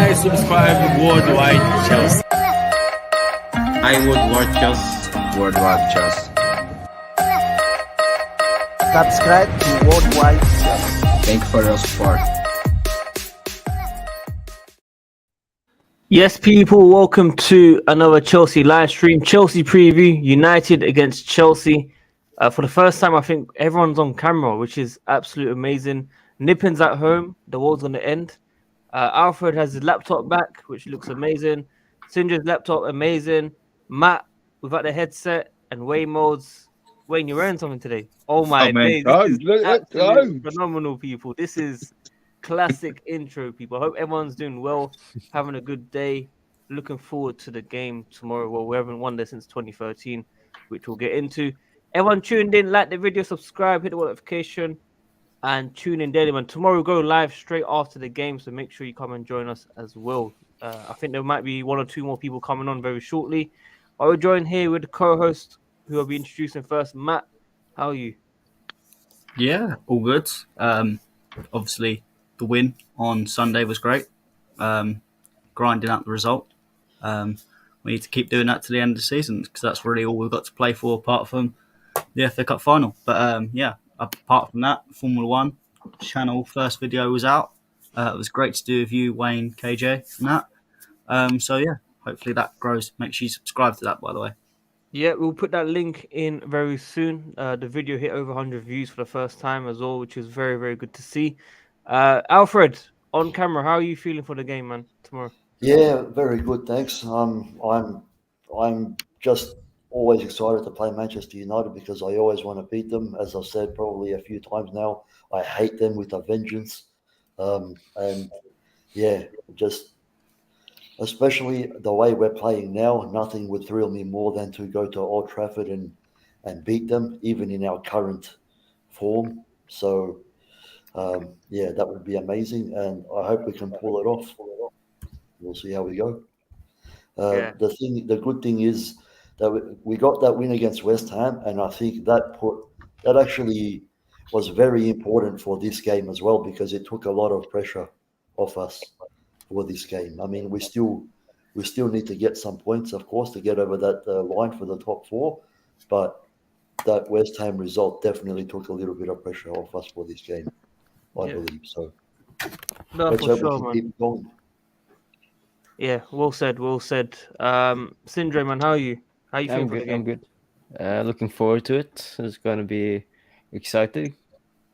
guys, subscribe to WorldWideChels. I WorldWideChels. WorldWideChels. Subscribe to WorldWideChels. Thank you for your support. Yes, people, welcome to another Chelsea live stream. Chelsea preview, United against Chelsea. For the first time, I think everyone's on camera, which is absolutely amazing. Nippin's at home. The world's going to end. Alfred has his laptop back, which looks amazing. Cinder's laptop, amazing. Matt, without the headset, and Wayne modes. Wayne, you're wearing something today. Oh my days. This is absolutely phenomenal, people. This is classic intro, people. I hope everyone's doing well, having a good day. Looking forward to the game tomorrow. Well, we haven't won there since 2013, which we'll get into. Everyone tuned in, like the video, subscribe, hit the notification, and tune in daily, man. Tomorrow we'll go live straight after the game, so make sure you come and join us as well. I think there might be one or two more people coming on very shortly. I will join here with the co-host, who I'll be introducing first. Matt, how are you? Yeah, all good. Obviously, the win on Sunday was great. Grinding out the result. We need to keep doing that to the end of the season because that's really all we've got to play for apart from the FA Cup final. But yeah, apart from that, Formula One channel first video was out. It was great to do with you, Wayne, KJ, and that. So yeah, hopefully that grows. Make sure you subscribe to that, by the way. Yeah, we'll put that link in very soon. The video hit over 100 views for the first time as well, which is very, very good to see. Alfred, on camera, how are you feeling for the game, man, tomorrow? Yeah, very good, thanks. I'm just always excited to play Manchester United because I always want to beat them. As I've said probably a few times now, I hate them with a vengeance. And yeah, just especially the way we're playing now, nothing would thrill me more than to go to Old Trafford and beat them, even in our current form. So yeah, that would be amazing, and I hope we can pull it off. We'll see how we go. The good thing is that we got that win against West Ham, and I think that actually was very important for this game as well because it took a lot of pressure off us for this game. I mean, we still need to get some points, of course, to get over that line for the top four, but that West Ham result definitely took a little bit of pressure off us for this game, I believe. So let's hope we can keep going. Yeah, well said, well said. Syndrome, man, how are you? How are you feeling for the game? I'm good. Looking forward to it. It's going to be exciting.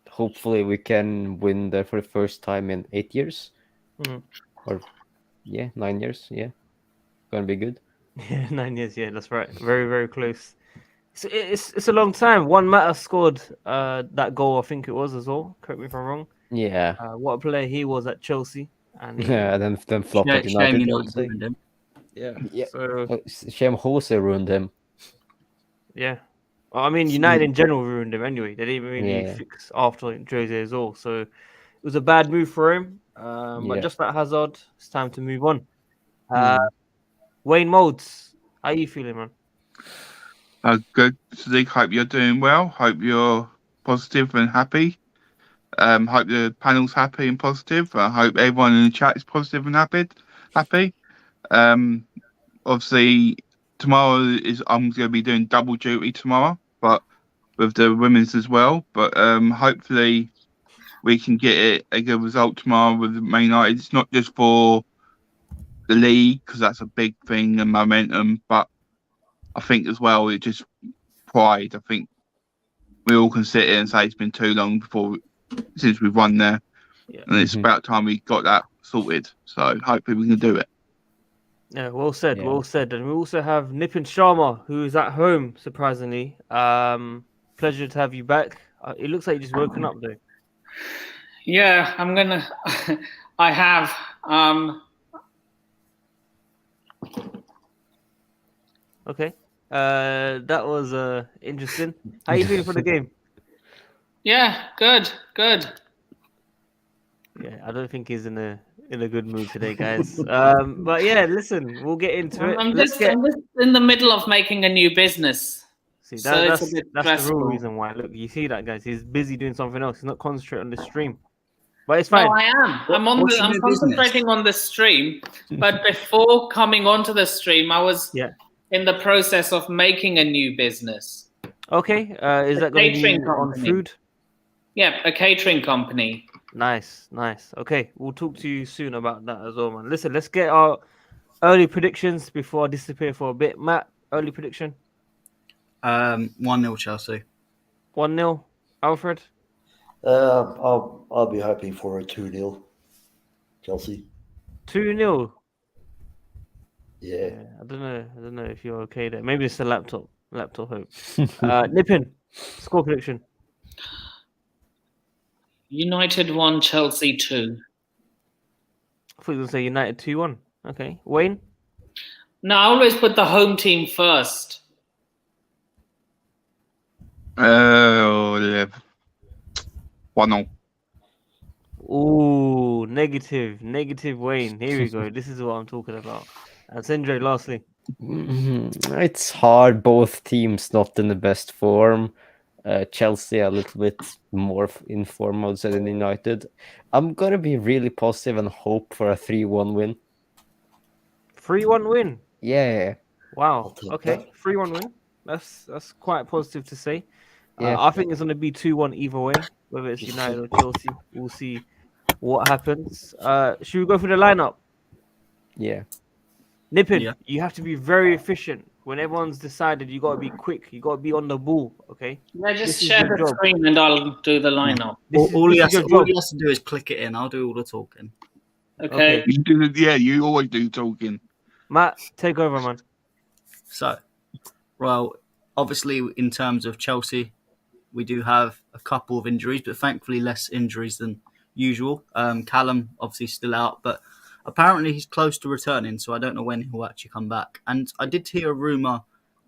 Hopefully we can win there for the first time in 8 years. Or, 9 years. Yeah, going to be good. Yeah, 9 years. Yeah, that's right. Very, very close. It's a long time. One Matter scored that goal, I think it was as well. Correct me if I'm wrong. Yeah. What a player he was at Chelsea. And then flopped at United. Ruined him. Yeah. So... Shame Jose ruined him. Yeah. Well, I mean, United in general ruined him anyway. They didn't really fix after Jose as well. So it was a bad move for him. But just like Hazard, it's time to move on. Wayne Modes, how are you feeling, man? Good, Sadiq. Hope you're doing well. Hope you're positive and happy. Hope the panel's happy and positive. I hope everyone in the chat is positive and happy. Obviously, tomorrow I'm going to be doing double duty tomorrow, but with the women's as well. But hopefully we can get a good result tomorrow with Man United. It's not just for the league because that's a big thing and momentum, but I think as well it's just pride. I think we all can sit here and say it's been too long since we've won there, and it's about time we got that sorted. So hopefully we can do it. Yeah, well said, well said. And we also have Nipin Sharma, who is at home, surprisingly. Pleasure to have you back. It looks like you're just woken up, though. Yeah, I have. Okay. That was interesting. How are you feeling for the game? Yeah, good. Yeah, I don't think he's in a good mood today, guys. But yeah, listen, we'll get into it. I'm just in the middle of making a new business. See, that's the real reason why. Look, you see that, guys. He's busy doing something else. He's not concentrating on the stream. but it's fine. No, I am. what's your I'm new business? concentrating on the stream. But before coming onto the stream, I was in the process of making a new business. Okay, is that going to be catering on company. food? Yeah, a catering company. Nice. Okay, we'll talk to you soon about that as well, man. Listen, let's get our early predictions before I disappear for a bit. Matt, early prediction? 1-0 Chelsea. 1-0. Alfred? I'll be hoping for a 2-0 Chelsea. 2-0. Yeah. I don't know if you're okay there. Maybe it's the laptop hope. Nippin, score prediction. United 1, Chelsea 2. I thought you were going to say United 2-1. Okay. Wayne? No, I always put the home team first. 1-0. Ooh, negative Wayne. Here we go. This is what I'm talking about. And Sindre, lastly. It's hard. Both teams not in the best form. Chelsea a little bit more in form, I would say, than United. I'm gonna be really positive and hope for a 3-1 win. 3-1 win. Yeah. Wow. Okay. 3-1 win. That's quite positive to say. Yeah. I think it's going to be 2-1 either way, whether it's United or Chelsea. We'll see what happens. Should we go for the lineup? Yeah. Nippin, you have to be very efficient. When everyone's decided, you got to be quick. You got to be on the ball, okay? Yeah, just share the screen and I'll do the lineup. All he has to do is click it in. I'll do all the talking. Okay. You always do talking. Matt, take over, man. So, well, obviously, in terms of Chelsea, we do have a couple of injuries, but thankfully less injuries than usual. Callum, obviously, still out, but apparently he's close to returning, so I don't know when he'll actually come back. And I did hear a rumour,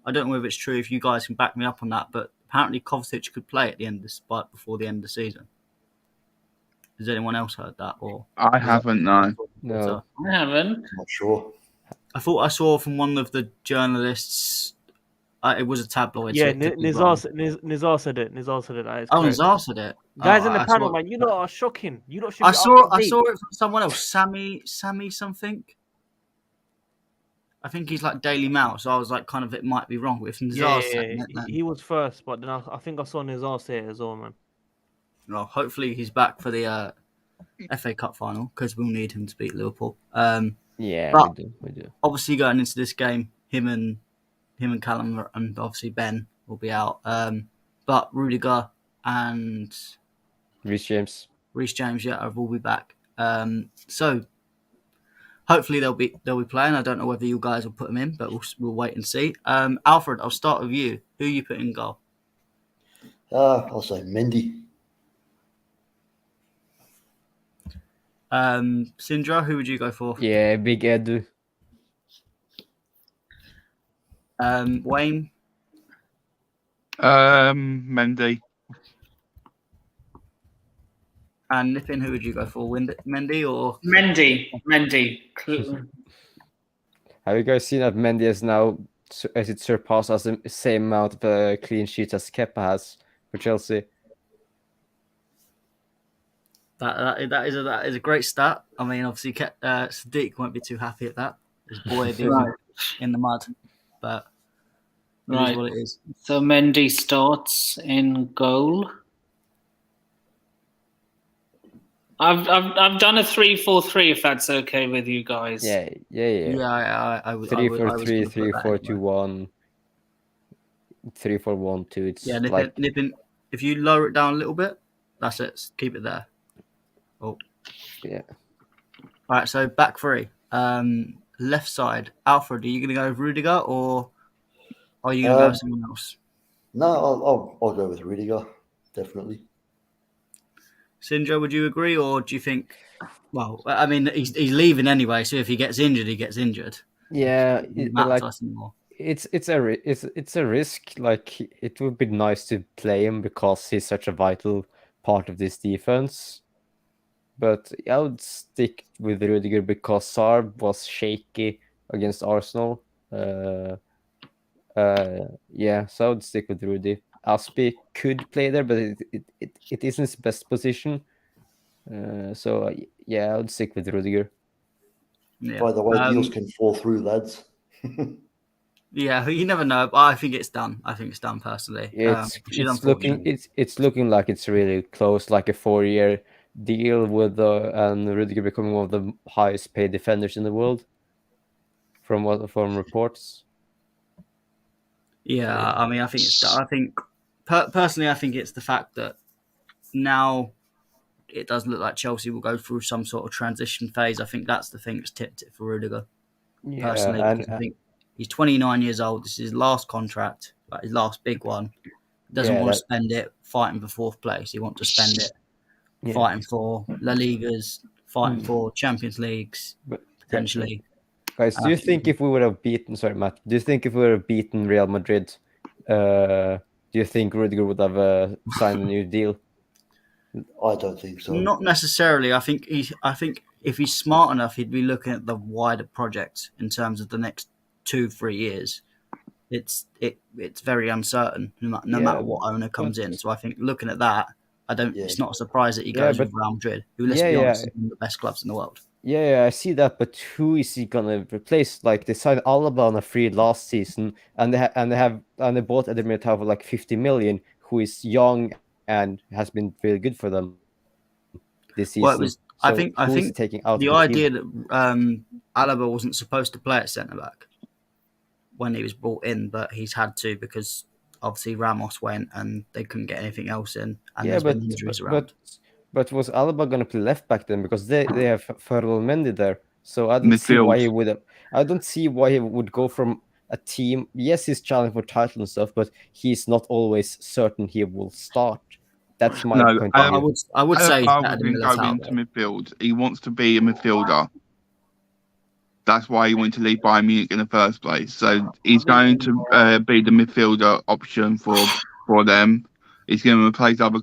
I don't know if it's true, if you guys can back me up on that, but apparently Kovacic could play at the end before the end of the season. Has anyone else heard that? Or I haven't, no. No. I haven't. Not sure. I thought I saw from one of the journalists, it was a tabloid. Yeah, so Nizar said it. Nizar said it. Nizar said it. Guys in the panel, man, you lot are shocking. You lot should be I saw up to date. it from someone else, Sammy something. I think he's like Daily Mail, so I was like, kind of, it might be wrong. But if Nizar said it, then... he was first, but then I think I saw Nizar say it as well, man. Well, hopefully he's back for the FA Cup final because we'll need him to beat Liverpool. Yeah, but we do. Obviously, going into this game, him and Callum and obviously Ben will be out. But Rudiger and Reece James, will be back. So hopefully they'll be playing. I don't know whether you guys will put them in, but we'll wait and see. Alfred, I'll start with you. Who you put in goal? I'll say Mendy. Sindra, who would you go for? Yeah, Big Edu. Wayne? Mendy. And Nippin, who would you go for? Mendy or? Mendy. Have you guys seen that Mendy has now, as it surpasses the same amount of clean sheets as Kepa has for Chelsea? That is a great stat. I mean, obviously, Sadiq won't be too happy at that. His boy in the mud, but it is what it is. So Mendy starts in goal. I've done a 3-4-3 if that's okay with you guys. Yeah. I would 3-4-3, 3-4-2-1, 3-4-1-2. It's Nippin. If you lower it down a little bit, that's it. Keep it there. Oh, yeah. All right. So back three. Left side. Alfred, are you going to go with Rudiger or are you going to go with someone else? No, I'll go with Rudiger, definitely. Sindra, would you agree, or do you think? Well, I mean, he's leaving anyway, so if he gets injured, he gets injured. Yeah, it's a risk. Like, it would be nice to play him because he's such a vital part of this defense. But I would stick with Rudiger because Sarr was shaky against Arsenal. So I would stick with Rudy. Aspi could play there, but it isn't his best position. Yeah, I would stick with Rudiger. Yeah. By the way, deals can fall through, lads. Yeah, you never know. But I think it's done. I think it's done personally. It's looking like it's really close, like a 4-year deal with and Rudiger becoming one of the highest paid defenders in the world, from reports. Yeah, I mean, I think it's done. I think personally, I think it's the fact that now it does look like Chelsea will go through some sort of transition phase. I think that's the thing that's tipped it for Rudiger. Personally, Yeah, because I think he's 29 years old. This is his last contract, like his last big one. He doesn't want to spend it fighting for fourth place. He wants to spend it fighting for La Ligas, fighting for Champions Leagues, potentially. Guys, do you think if we would have beaten? Sorry, Matt. Do you think if we would have beaten Real Madrid, do you think Rudiger would have signed a new deal? I don't think so. Not necessarily. I think if he's smart enough, he'd be looking at the wider project in terms of the next 2-3 years. It's very uncertain no matter what owner comes in. So I think looking at that, it's not a surprise that he goes with Real Madrid, who, let's be honest, is one of the best clubs in the world. Yeah, I see that, but who is he gonna replace? Like, they signed Alaba on a free last season, and they bought Eder Militao for like 50 million, who is young and has been really good for them this season. Well, I think taking out the idea that Alaba wasn't supposed to play at centre back when he was brought in, but he's had to because obviously Ramos went and they couldn't get anything else in, and there's been injuries around. But was Alaba going to play left back then? Because they have Ferrell Mendy there, so I don't see why he would have. I don't see why he would go from a team. Yes, he's challenging for title and stuff, but he's not always certain he will start. That's my point. I would say I wouldn't go into midfield. He wants to be a midfielder. That's why he went to leave Bayern Munich in the first place. So he's going to be the midfielder option for them. He's going to replace either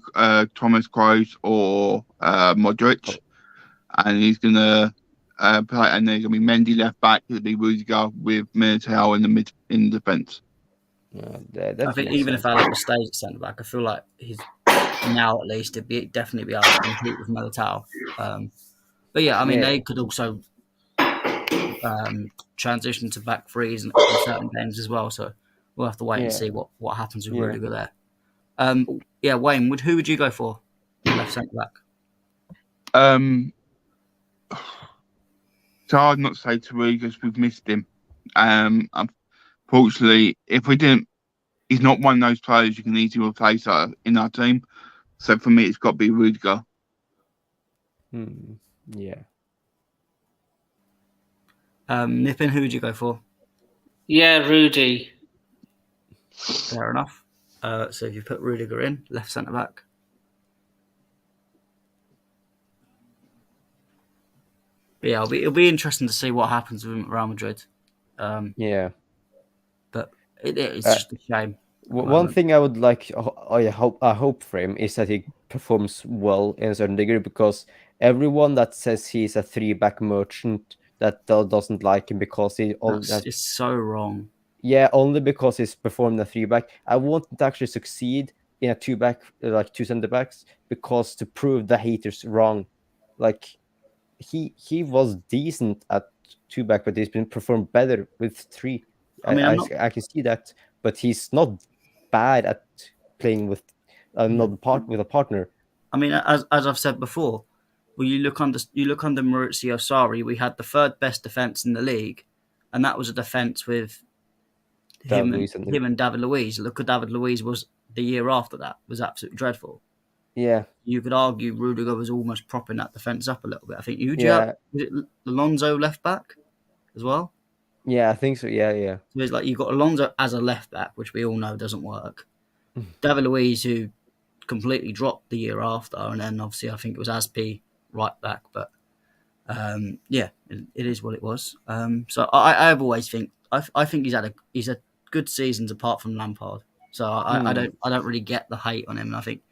Thomas Kroos or Modric, and he's going to play. And there's going to be Mendy left back. It'll be Rudiger with Militao in defence. I think even if Alaba stays at centre back, I feel like he's now at least definitely be able to compete with Militao. But yeah, I mean they could also transition to back threes in certain games as well. So we'll have to wait and see what happens with Rudiger there. Wayne, who would you go for left centre back? It's hard not to say Rudiger because we've missed him. Unfortunately, if we didn't, he's not one of those players you can easily replace in our team. So for me, it's got to be Rudiger. Yeah. Nippin, who would you go for? Yeah, Rudy. Fair enough. So if you put Rudiger in, left centre back. But yeah, it'll be interesting to see what happens with Real Madrid. But it's just a shame. One thing I would like, I hope for him is that he performs well in a certain degree, because everyone that says he's a 3-back merchant that doesn't like him because it's so wrong. Yeah, only because he's performed a 3-back. I want him to actually succeed in a 2-back, like 2 centre backs, because to prove the haters wrong. Like, he was decent at 2-back, but he's been performed better with 3. I can see that, but he's not bad at playing with another with a partner. I mean, as I've said before, well, you look under Maurizio Sarri, we had the 3rd best defence in the league, and that was a defence with him and David Luiz. Look at David Luiz was the year after that, was absolutely dreadful. Yeah. You could argue Rudiger was almost propping that defence up a little bit. I think was it Alonso left back as well? Yeah, I think so. Yeah. So it's like you've got Alonso as a left back, which we all know doesn't work. David Luiz, who completely dropped the year after, and then obviously I think it was Aspi right back. But it is what it was. So I've always think I think he's had good seasons apart from Lampard. So I don't really get the hate on him. And I think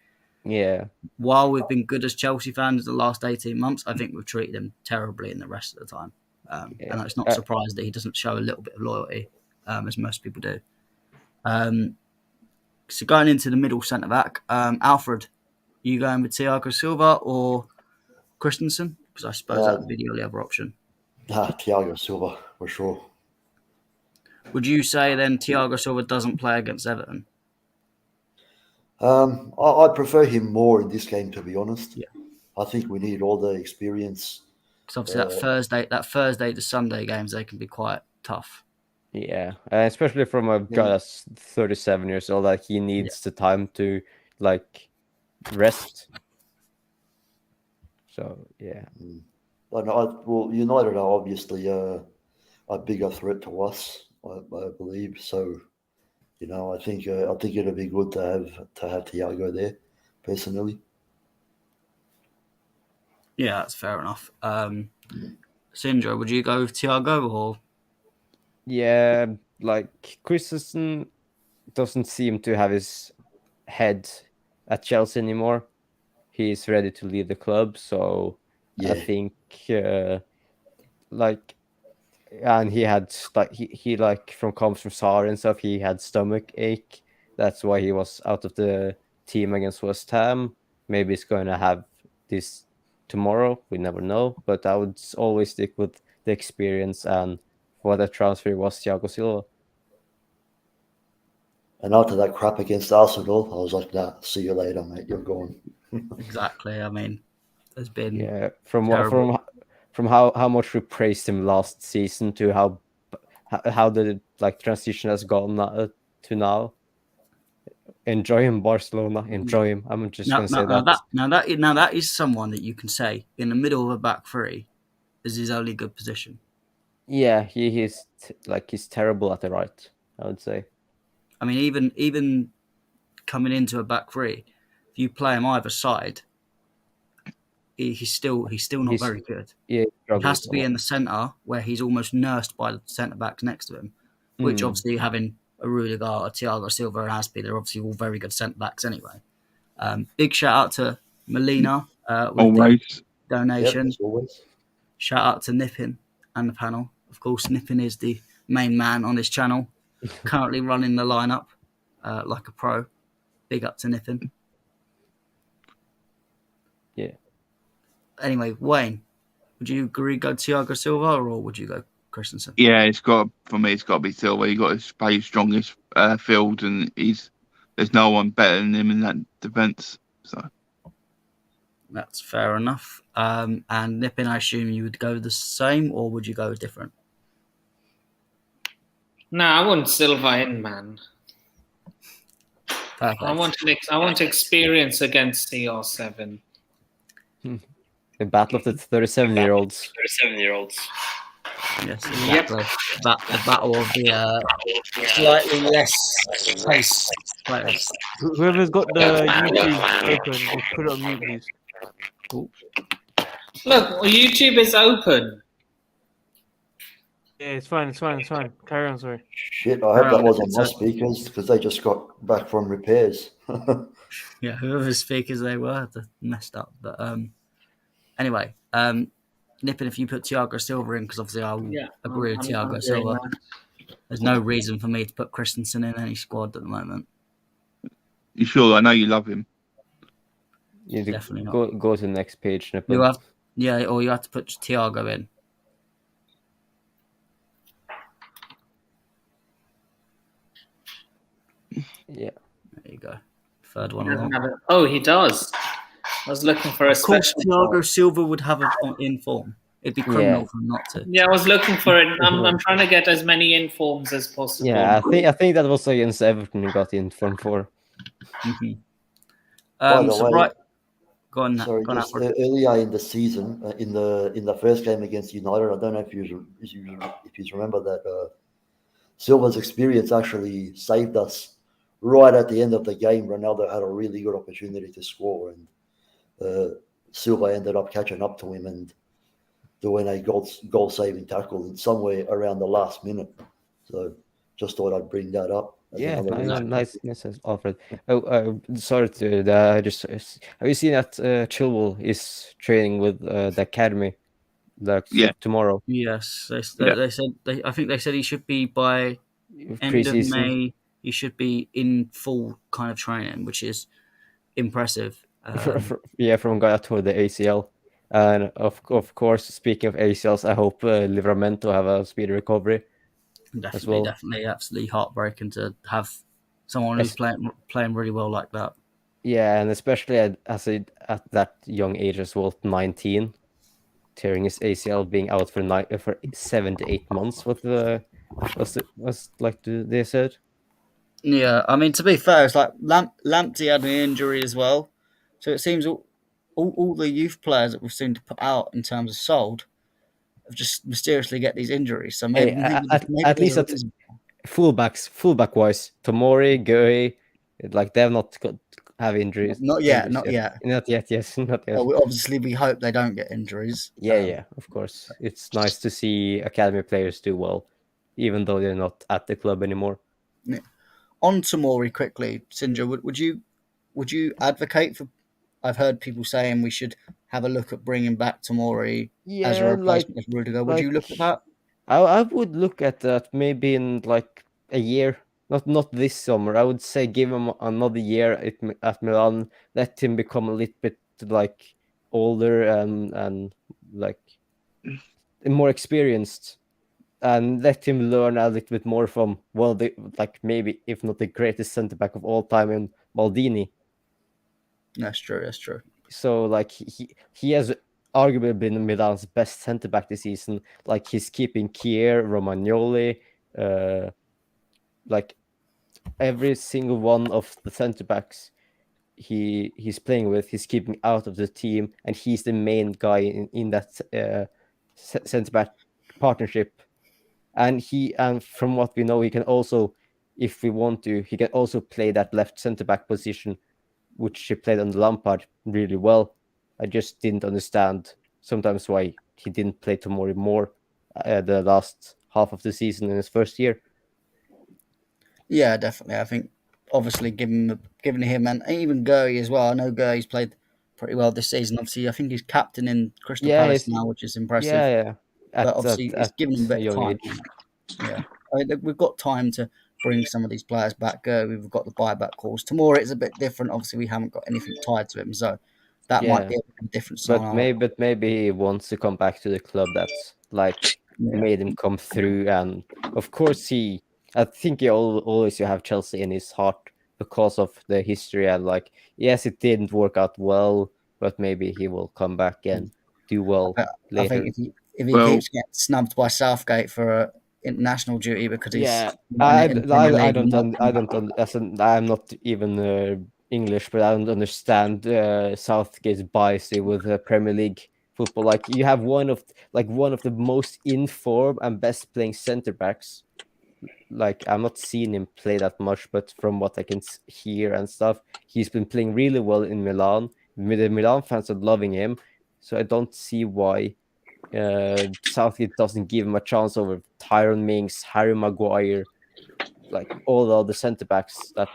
while we've been good as Chelsea fans the last 18 months, I think we've treated him terribly in the rest of the time. And it's not surprised that he doesn't show a little bit of loyalty, as most people do. So going into the middle centre back, Alfred, you going with Thiago Silva or Christensen? Because I suppose that would be the only other option. Thiago Silva, for sure. Would you say then Thiago Silva doesn't play against Everton? I prefer him more in this game, to be honest. Yeah. I think we need all the experience. Because obviously that Thursday to Sunday games, they can be quite tough. Yeah, especially from a guy that's 37 years old, like he needs the time to like rest. So yeah. Well, United are obviously a bigger threat to us, I believe. So, I think it'd be good to have Thiago there, personally. Yeah, that's fair enough. Sindro, would you go with Thiago or? Yeah, like Christensen doesn't seem to have his head at Chelsea anymore. He's ready to leave the club, so I think and he had he comes from Sarri and stuff. He had stomach ache. That's why he was out of the team against West Ham. Maybe he's going to have this tomorrow. We never know. But I would always stick with the experience, and what a transfer was Thiago Silva. And after that crap against Arsenal, I was like, nah, see you later, mate. You're gone. Exactly. I mean, there's been from how much we praised him last season to how the transition has gone to now. Enjoy him, Barcelona. Enjoy him. I'm just going to say that. Now that is someone that you can say in the middle of a back three is his only good position. Yeah, he's terrible at the right, I would say. I mean, even coming into a back three, if you play him either side, he's still not very good. Yeah, he has to be in the centre where he's almost nursed by the centre backs next to him, which obviously having a Rudiger, a Thiago Silva, and Aspie, they're obviously all very good centre backs anyway. Big shout out to Molina with the donation. Yep, always. Shout out to Nippin and the panel. Of course, Nippin is the main man on this channel, currently running the lineup like a pro. Big up to Nippin. Yeah. Anyway, Wayne, would you agree go Thiago Silva or would you go Christensen? Yeah, for me, it's got to be Silva. He got his strongest field, and there's no one better than him in that defence. So that's fair enough. And Nippin, I assume you would go the same, or would you go different? No, I want Silva in, man. Perfect. I want experience against CR7. The battle of the 37-year-olds. Yes, exactly. The battle of the slightly less pace players. Whoever's got the YouTube open, just put it on mute, please. Cool. Look, YouTube is open. Yeah, it's fine. Carry on, sorry. Shit, I hope that wasn't my speakers because they just got back from repairs. Yeah, whoever's speakers they were, they messed up. But anyway, Nippin, if you put Thiago Silva in, because obviously I agree with Thiago Silva. There's no reason for me to put Christensen in any squad at the moment. You sure? I know you love him. Definitely not. Go to the next page, Nippin. Or you have to put Thiago in. Yeah. There you go. Third one along. Oh, he does. I was looking for a special. Of course, Thiago Silva would have it in form. It'd be criminal for him not to. Yeah, I was looking for it. I'm trying to get as many informs as possible. Yeah, I think that was against Everton he got in form for. Mm-hmm. Go on. Earlier in the season, in the first game against United, I don't know if you remember that Silva's experience actually saved us. Right at the end of the game, Ronaldo had a really good opportunity to score, and Silva ended up catching up to him and doing a goal-saving tackle somewhere around the last minute. So just thought I'd bring that up. Yeah, nice, Alfred. Oh, sorry to just. Have you seen that Chilwell is training with the academy? Tomorrow. Yes, they said. I think they said he should be by end of May. He should be in full kind of training, which is impressive. From a guy that tore the ACL. And of course, speaking of ACLs, I hope Livramento have a speedy recovery. Definitely, absolutely heartbreaking to have someone who's playing really well like that. Yeah, and especially at that young age as well, 19, tearing his ACL, being out for 7 to 8 months. What was like they said? Yeah, I mean, to be fair, it's like Lamptey had an injury as well, so it seems all the youth players that we've seen to put out in terms of sold have just mysteriously get these injuries. So maybe at least at fullback wise, Tomori, Gui, like they've not have injuries. Not yet. Yes, not yet. Well, obviously, we hope they don't get injuries. Yeah, of course. It's nice to see academy players do well, even though they're not at the club anymore. Yeah. On Tomori quickly, Sinja, would you advocate for? I've heard people saying we should have a look at bringing back Tomori as a replacement of Rudiger. Would you look at that? I would look at that maybe in like a year, not this summer. I would say give him another year at Milan, let him become a little bit like older and like more experienced, and let him learn a little bit more from maybe if not the greatest centre back of all time in Maldini. That's true. So like he has arguably been Milan's best centre back this season. Like he's keeping Kier, Romagnoli, like every single one of the centre backs he's playing with, he's keeping out of the team, and he's the main guy in that centre back partnership. And from what we know, he can also, if we want to, he can also play that left centre back position, which he played on the Lampard really well. I just didn't understand sometimes why he didn't play Tomori more the last half of the season in his first year. Yeah, definitely. I think obviously giving him and even Gurry as well. I know Gurry's played pretty well this season. Obviously, I think he's captain in Crystal Palace now, which is impressive. Yeah. But obviously, it's given him a bit of time. Yeah, I mean, we've got time to bring some of these players back. We've got the buyback calls. Tomorrow it's a bit different. Obviously, we haven't got anything tied to him, so that might be a different scenario. But maybe he wants to come back to the club that's like made him come through, and of course I think he always have Chelsea in his heart because of the history, and like yes, it didn't work out well, but maybe he will come back and do well later. I think if he keeps getting snubbed by Southgate for international duty because he's I'm not even English, but I don't understand Southgate's bias with Premier League football. Like you have one of the most informed and best playing centre backs. Like I'm not seeing him play that much, but from what I can hear and stuff, he's been playing really well in Milan. The Milan fans are loving him, so I don't see why Southgate doesn't give him a chance over Tyrone Mings, Harry Maguire, like all the other centre backs that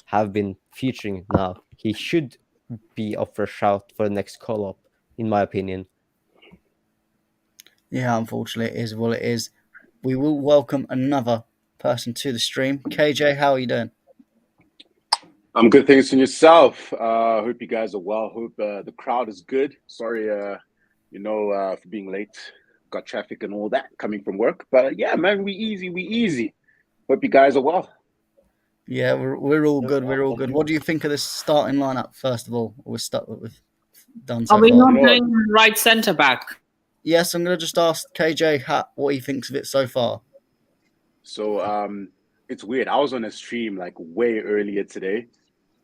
have been featuring now. He should be up for a shout for the next call up, in my opinion. Yeah, unfortunately, it is what it is. We will welcome another person to the stream. KJ, how are you doing? I'm good, thanks. And yourself? Hope you guys are well. Hope the crowd is good. Sorry, for being late. Got traffic and all that coming from work. But yeah, man, we easy. Hope you guys are well. Yeah, we're all good. We're all good. What do you think of this starting lineup? First of all, we're stuck with done. Are we not doing right centre back? Yes, I'm going to just ask KJ what he thinks of it so far. So it's weird. I was on a stream like way earlier today,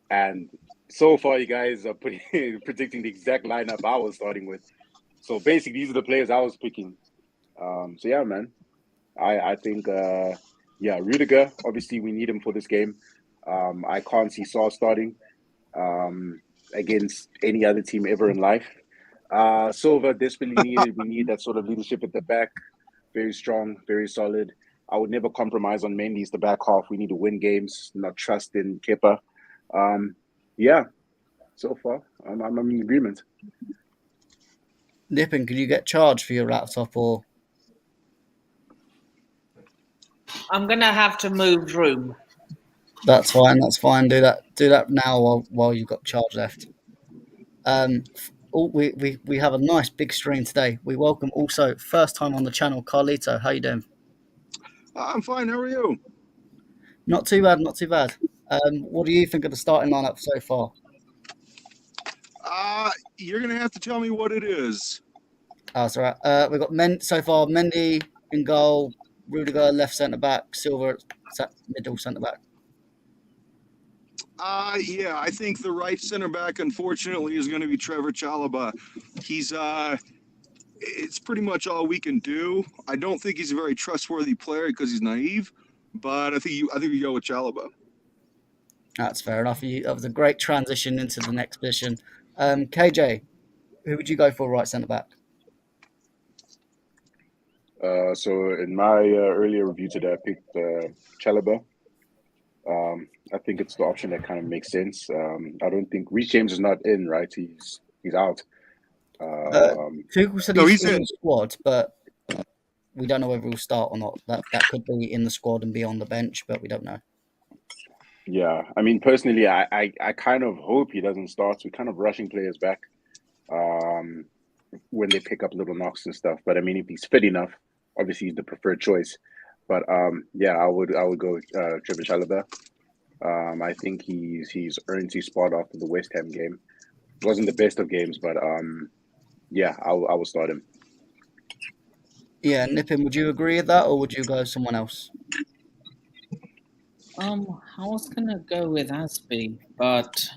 and so far you guys are predicting the exact lineup I was starting with. So basically, these are the players I was picking. So yeah, man, I think Rudiger. Obviously, we need him for this game. I can't see Saul starting against any other team ever in life. Silva desperately needed. We need that sort of leadership at the back. Very strong, very solid. I would never compromise on Mendy's the back half. We need to win games, not trust in Kepa. So far, I'm in agreement. Nippin, can you get charged for your laptop or? I'm gonna have to move room. That's fine. Do that now while you've got charge left. we have a nice big stream today. We welcome also first time on the channel, Carlito. How you doing? I'm fine. How are you? Not too bad, not too bad. What do you think of the starting lineup so far? You're gonna have to tell me what it is. That's all right. We've got so far Mendy in goal, Rudiger left centre back, Silva middle centre back. Yeah, I think the right center back, unfortunately, is going to be Trevor Chalobah. He's it's pretty much all we can do. I don't think he's a very trustworthy player because he's naive, but I think you go with Chalobah. That's fair enough. That was a great transition into the next position. KJ, who would you go for right centre back? So in my earlier review today, I picked Chalobah. I think it's the option that kind of makes sense. I don't think Reece James is not in, right? He's out. Tuchel said he's in the squad, but we don't know whether he'll start or not. That could be in the squad and be on the bench, but we don't know. Yeah, I mean, personally, I kind of hope he doesn't start. We're kind of rushing players back when they pick up little knocks and stuff. But I mean, if he's fit enough, obviously he's the preferred choice. But yeah, I would go Trevor Chalobah. I think he's earned his spot after the West Ham game. It wasn't the best of games, but yeah, I will start him. Yeah, Nippin, would you agree with that, or would you go someone else? I was gonna go with Aspie, but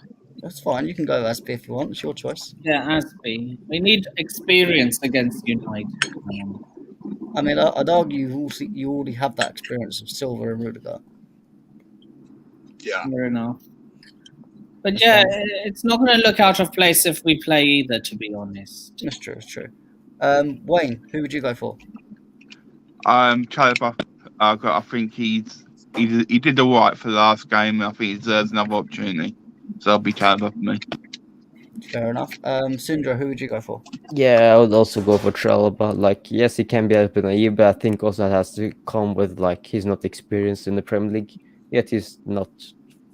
that's fine. You can go Aspie if you want. It's your choice. Yeah, Aspie. We need experience against United. I mean, I'd argue you already have that experience of Silva and Rudiger. Yeah, fair enough. But yeah, it's not going to look out of place if we play either, to be honest. That's true. It's true. Wayne, who would you go for? Chalobah. I think he did all right for the last game. I think he deserves another opportunity. So I'll be Chalobah for me. Fair enough. Sindra, who would you go for? Yeah, I would also go for Chalobah. Like, yes, he can be a bit naive, but I think also that has to come with, like, he's not experienced in the Premier League. Yet he's not,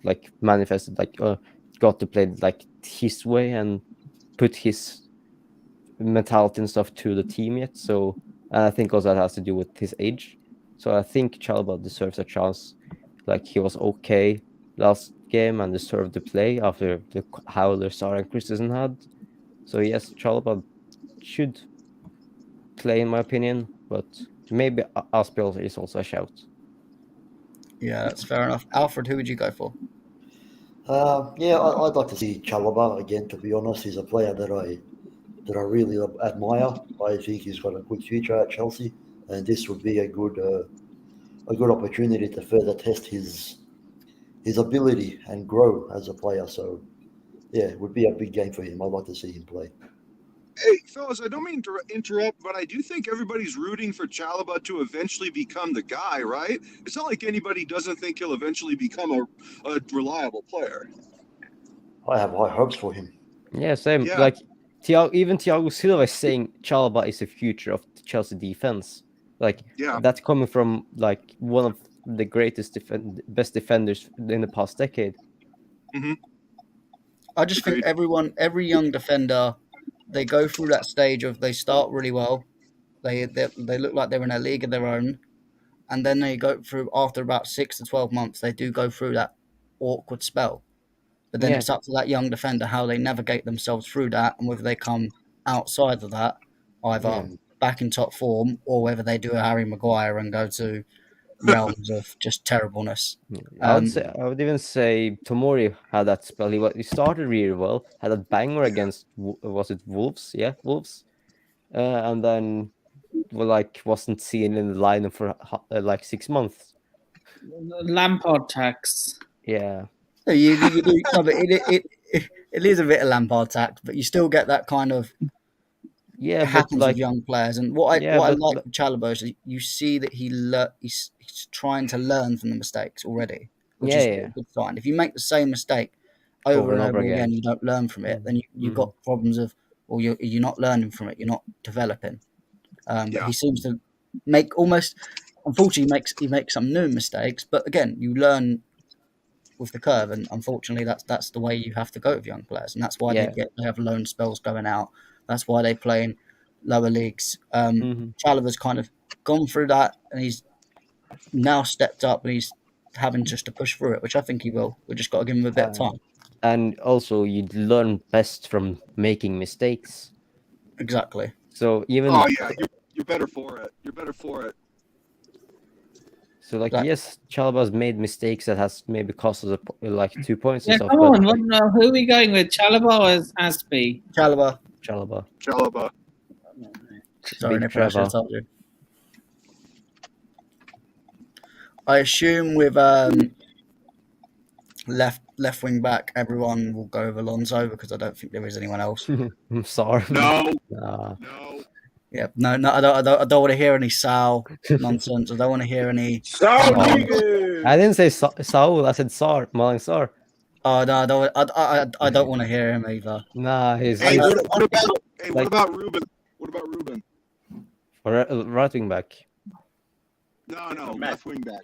like, manifested, like, got to play, like, his way and put his mentality and stuff to the team yet. So, and I think also that has to do with his age. So I think Chalobah deserves a chance. Like, he was okay last game and deserved to play after the howler Sarah and Christensen had. So yes, Chalobah should play in my opinion, but maybe Aspel is also a shout. Yeah, that's fair enough. Alfred, who would you go for? Yeah, I'd like to see Chalobah again. To be honest, he's a player that I really admire. I think he's got a good future at Chelsea, and this would be a good opportunity to further test his ability and grow as a player. So, yeah, it would be a big game for him. I'd like to see him play. Hey, fellas, I don't mean to interrupt, but I do think everybody's rooting for Chalobah to eventually become the guy, right? It's not like anybody doesn't think he'll eventually become a reliable player. I have high hopes for him. Yeah, same. Yeah. Like, even Thiago Silva is saying Chalobah is the future of the Chelsea defense. Like, that's coming from, like, one of the greatest best defenders in the past decade. Mm-hmm. I just think every young defender, they go through that stage of they start really well, they look like they're in a league of their own, and then they go through, after about 6 to 12 months, they do go through that awkward spell. But then it's up to that young defender how they navigate themselves through that, and whether they come outside of that, either back in top form, or whether they do a Harry Maguire and go to realms of just terribleness. I would even say Tomori had that spell. He started really well, had a banger against, was it Wolves? Yeah, Wolves. And then wasn't seen in the lineup for like 6 months. Lampard tax. Yeah. You do, no, but it is a bit of Lampard tax, but you still get that kind of it happens with young players. And what I like with Chalobah is you see that he's trying to learn from the mistakes already, which is a good sign. If you make the same mistake over and over again, you don't learn from it, then you've got problems of, or you're not learning from it, you're not developing. But he seems to make almost, unfortunately, he makes some new mistakes, but again, you learn with the curve, and unfortunately, that's the way you have to go with young players, and that's why they have loan spells going out. That's why they play in lower leagues. Chalobah's kind of gone through that, and he's now stepped up, and he's having just to push through it, which I think he will. We just got to give him a bit of time. And also, you learn best from making mistakes. Exactly. So even you're better for it. You're better for it. So yes, Chalobah's made mistakes that has maybe cost us 2 points. Yeah, and stuff, come on. Who are we going with? Chalobah or Aspie? Chalobah. Sorry, Nick, I should have told you. I assume with left wing back, everyone will go with Alonso because I don't think there is anyone else. I'm sorry. No. Yeah, no. I don't want to hear any Sal nonsense. I don't want to hear any. I didn't say Saul. I said Sar, Malang Sar. Oh no, I don't want to hear him either. Nah, he's. What about Ruben? What about Ruben? Right wing back. No, left wing back.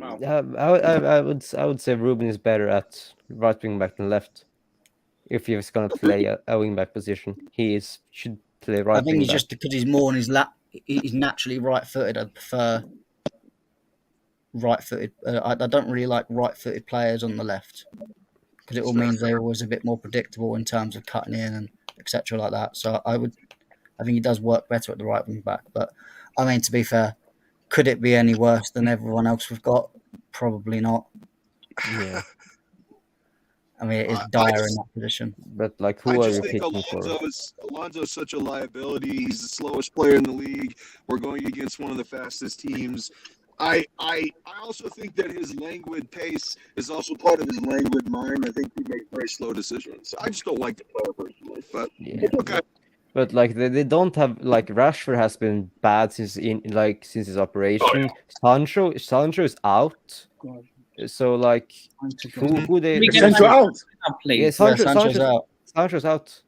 I would say Ruben is better at right wing back than left. If he was gonna play a wing back position, should play right. I think he's just because he's more on his lap. He's naturally right-footed. I prefer right-footed. I don't really like right-footed players on the left because it all means they're always a bit more predictable in terms of cutting in and etc. like that. So I think he does work better at the right wing back. But I mean, to be fair, could it be any worse than everyone else we've got? Probably not. Yeah. I mean, it is dire in that position. But who I are just you think picking for? Alonso's such a liability. He's the slowest player in the league. We're going against one of the fastest teams. I also think that his languid pace is also part of his languid mind. I think he makes very slow decisions. I just don't like the player personally, but okay. But they don't have Rashford has been bad since his operation. Sancho is out. So who they Sancho out? Yeah, Sancho's out. Sancho's out.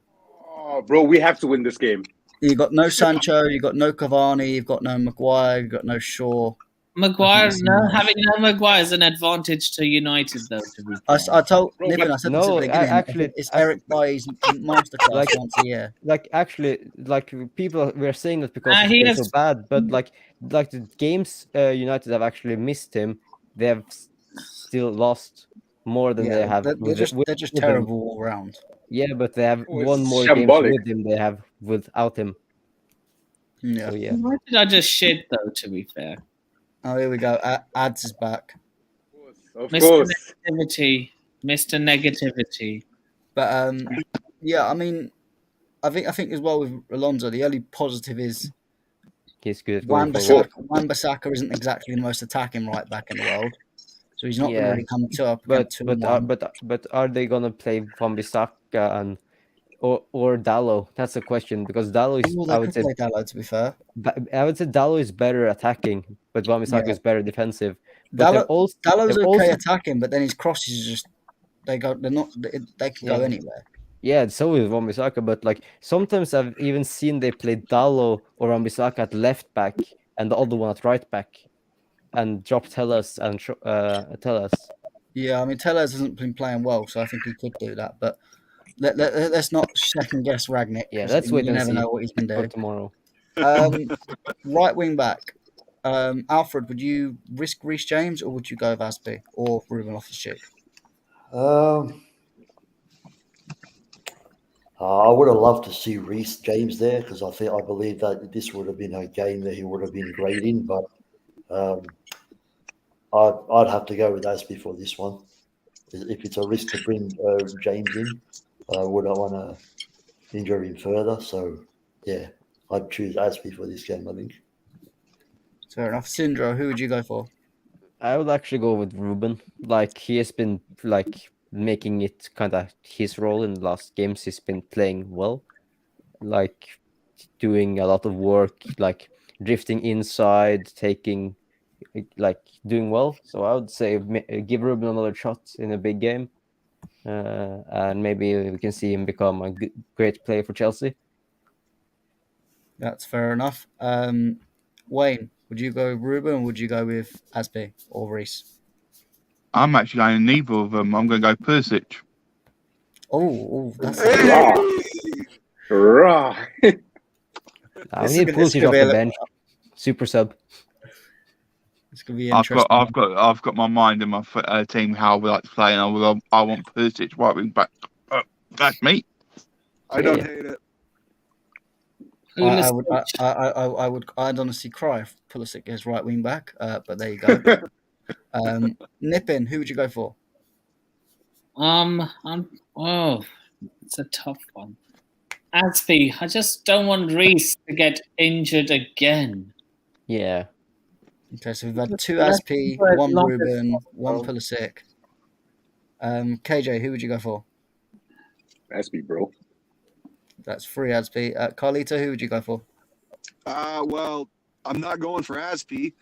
Oh, bro, we have to win this game. You got no Sancho, you got no Cavani, you've got no Maguire, you've got no Shaw. Having no Maguire is an advantage to United, though. I told Nippon, I said this at the beginning. Actually, it's Eric Bailly's masterclass once a year. People we're saying that because he's so bad, but the games United have actually missed him. They have still lost more than they have. They're just terrible all round. Yeah, but they have won more games with him. They have without him. Yeah. So, yeah. Why did I just shit, though? To be fair. Oh, here we go. Ads is back. Of Mr. course. Mr. Negativity. But yeah, I mean, I think as well with Alonso, the only positive is he's good. Wan-Bissaka isn't exactly the most attacking right back in the world, so he's not going to really come to up. But are they gonna play Wan-Bissaka and or Dalot? That's the question because Dalot is. I would say Dalot, to be fair. I would say Dalot is better attacking, but Wan-Bissaka is better defensive. Dalot's okay attacking, but then his crosses just they can go anywhere. Yeah, so is Wan-Bissaka, but sometimes I've even seen they play Dalot or Wan-Bissaka at left back and the other one at right back, and drop Tellez and Tellez. Yeah, I mean Tellez hasn't been playing well, so I think he could do that, but. Let's not second guess Ragnick. Yeah, let's wait and see. You never know what he's been doing tomorrow. Right wing back, Alfred. Would you risk Reece James or would you go with Aspie or Ruben Loftus-Cheek? I would have loved to see Reece James there because I believe that this would have been a game that he would have been great in. But I'd have to go with Aspie for this one. If it's a risk to bring James in, I wouldn't want to injure him further. So, yeah, I'd choose Aspie for this game, I think. Fair enough. Sindro, who would you go for? I would actually go with Ruben. He has been making it kind of his role in the last games. He's been playing well, doing a lot of work, drifting inside, taking, doing well. So I would say give Ruben another shot in a big game, and maybe we can see him become a great player for Chelsea. That's fair enough. Wayne, would you go with Ruben or would you go with Aspie or Reece? I'm actually going neither of them. I'm going to go Pulisic. Oh, that's Raw. We need Pulisic off the bench. Super sub. It's gonna be interesting. I've got my mind in my team how we like to play, and I want Pulisic right wing back. That's me. I don't hate it. I'd honestly cry if Pulisic is right wing back. But there you go. Nippin, who would you go for? It's a tough one. Aspie, I just don't want Reece to get injured again. Yeah. Okay, so we've had 2 Aspie, 1 Ruben, 1 Pulisic. KJ, who would you go for? Aspie, bro. That's 3 Aspie. Carlito, who would you go for? Well, I'm not going for Aspie.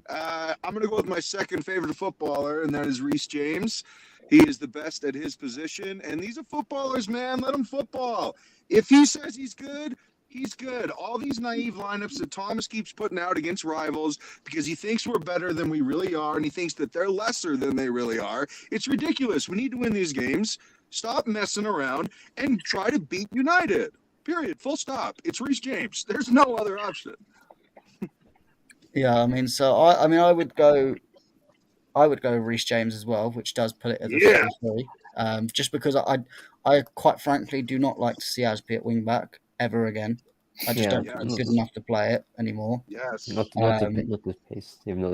I'm going to go with my second favorite footballer, and that is Reece James. He is the best at his position, and these are footballers, man. Let him football. If he says he's good, he's good. All these naive lineups that Thomas keeps putting out against rivals because he thinks we're better than we really are, and he thinks that they're lesser than they really are. It's ridiculous. We need to win these games. Stop messing around and try to beat United. Period. Full stop. It's Reece James. There's no other option. Yeah, I mean, I would go Reece James as well, which does put it as a 3-3. Just because I quite frankly do not like to see Aspie at wing back ever again. I just don't think he's good enough to play it anymore. Yes. Not the pace, even though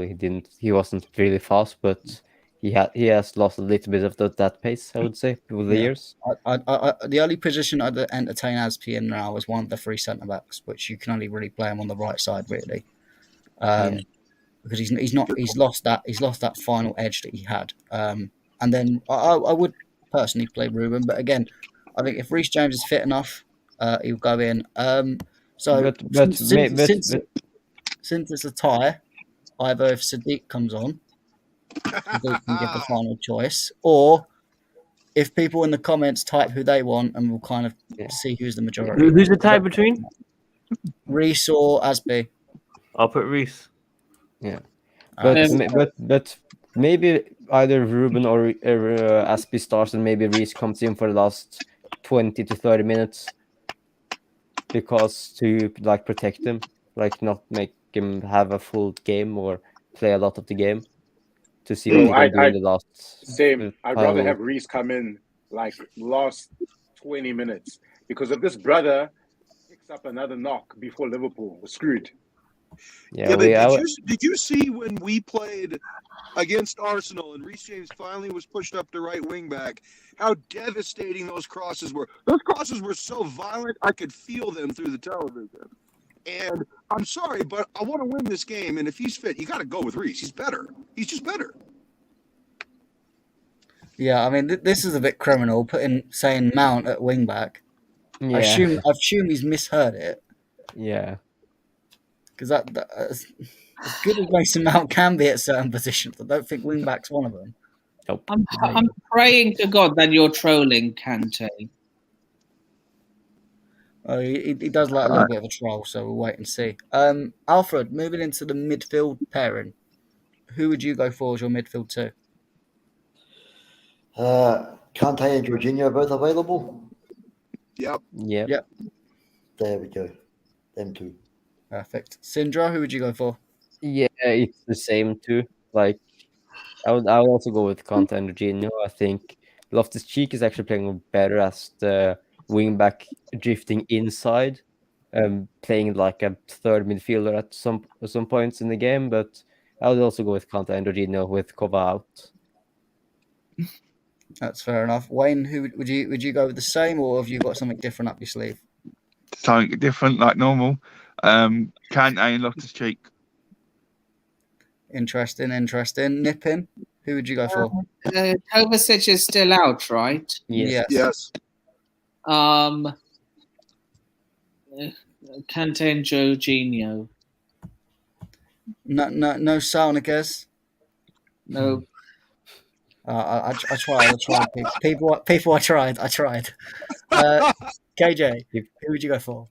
he wasn't really fast, but he has lost a little bit of that pace, I would say, over the years. The only position I'd entertain Aspie in now is one of the 3 centre backs, which you can only really play him on the right side, really. Because he's lost that final edge that he had. And then I would personally play Ruben, but again, I think if Reece James is fit enough, he'll go in. Since it's a tie, either if Sadiq comes on, Sadiq can give the final choice, or if people in the comments type who they want, and we'll kind of see who's the majority. Who's the tie between? Reece or Aspie? I'll put Reece. Yeah, but maybe either Ruben or Aspie starts, and maybe Reece comes in for the last 20 to 30 minutes, because to protect him, not make him have a full game or play a lot of the game, to see what he can do in the last. Same. I'd rather have Reece come in last 20 minutes, because if this brother picks up another knock before Liverpool, we're screwed. Yeah, but did you see when we played against Arsenal and Reece James finally was pushed up to right wing back, how devastating those crosses were? Those crosses were so violent, I could feel them through the television. And I'm sorry, but I want to win this game, and if he's fit, you got to go with Reece. He's better. He's just better. Yeah, I mean, this is a bit criminal, saying Mount at wing back. Yeah. I assume he's misheard it. Yeah. Because as good as Mason Mount can be at certain positions, I don't think wing back's one of them. Nope. I'm praying to God that you're trolling Kante. Oh, he does like a little bit of a troll, so we'll wait and see. Alfred, moving into the midfield pairing, who would you go for as your midfield 2? Kante and Jorginho are both available? Yep. There we go. Them 2. Perfect. Sindra, who would you go for? Yeah, it's the same too. I would also go with Kante and Jorginho. I think Loftus-Cheek is actually playing better as the wing back, drifting inside, playing like a third midfielder at some points in the game. But I would also go with Kante and Jorginho with Kova out. That's fair enough. Wayne, who would you go with the same, or have you got something different up your sleeve? Something different, like normal. Kante and Loftus-Cheek. Interesting. Nippin, who would you go for? Kovacic is still out, right? Yes. Kante and Jorginho. No Saunagas? No. I tried. People, I tried. KJ, who would you go for?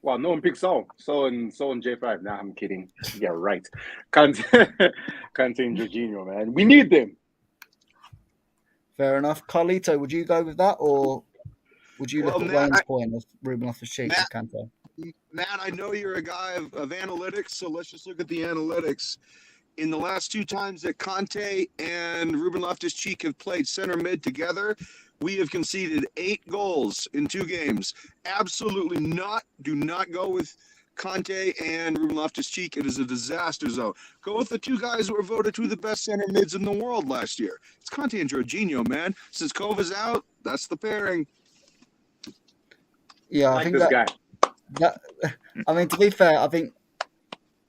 Well, no one picked Saul. Saul and J5. Nah, I'm kidding. Yeah, right. Kante and Jorginho, man. We need them. Fair enough. Carlito, would you go with that, or would you look at Matt, Wayne's point of Ruben Loftus-Cheek with Kante? Matt, I know you're a guy of analytics, so let's just look at the analytics. In the last 2 times that Kante and Ruben Loftus-Cheek have played center mid together, we have conceded 8 goals in 2 games. Absolutely not. Do not go with Kante and Ruben Loftus-Cheek. It is a disaster zone. Go with the 2 guys who were voted 2 of the best center mids in the world last year. It's Kante and Jorginho, man. Since Kova's out, that's the pairing. Yeah, I think this guy. I mean, to be fair, I think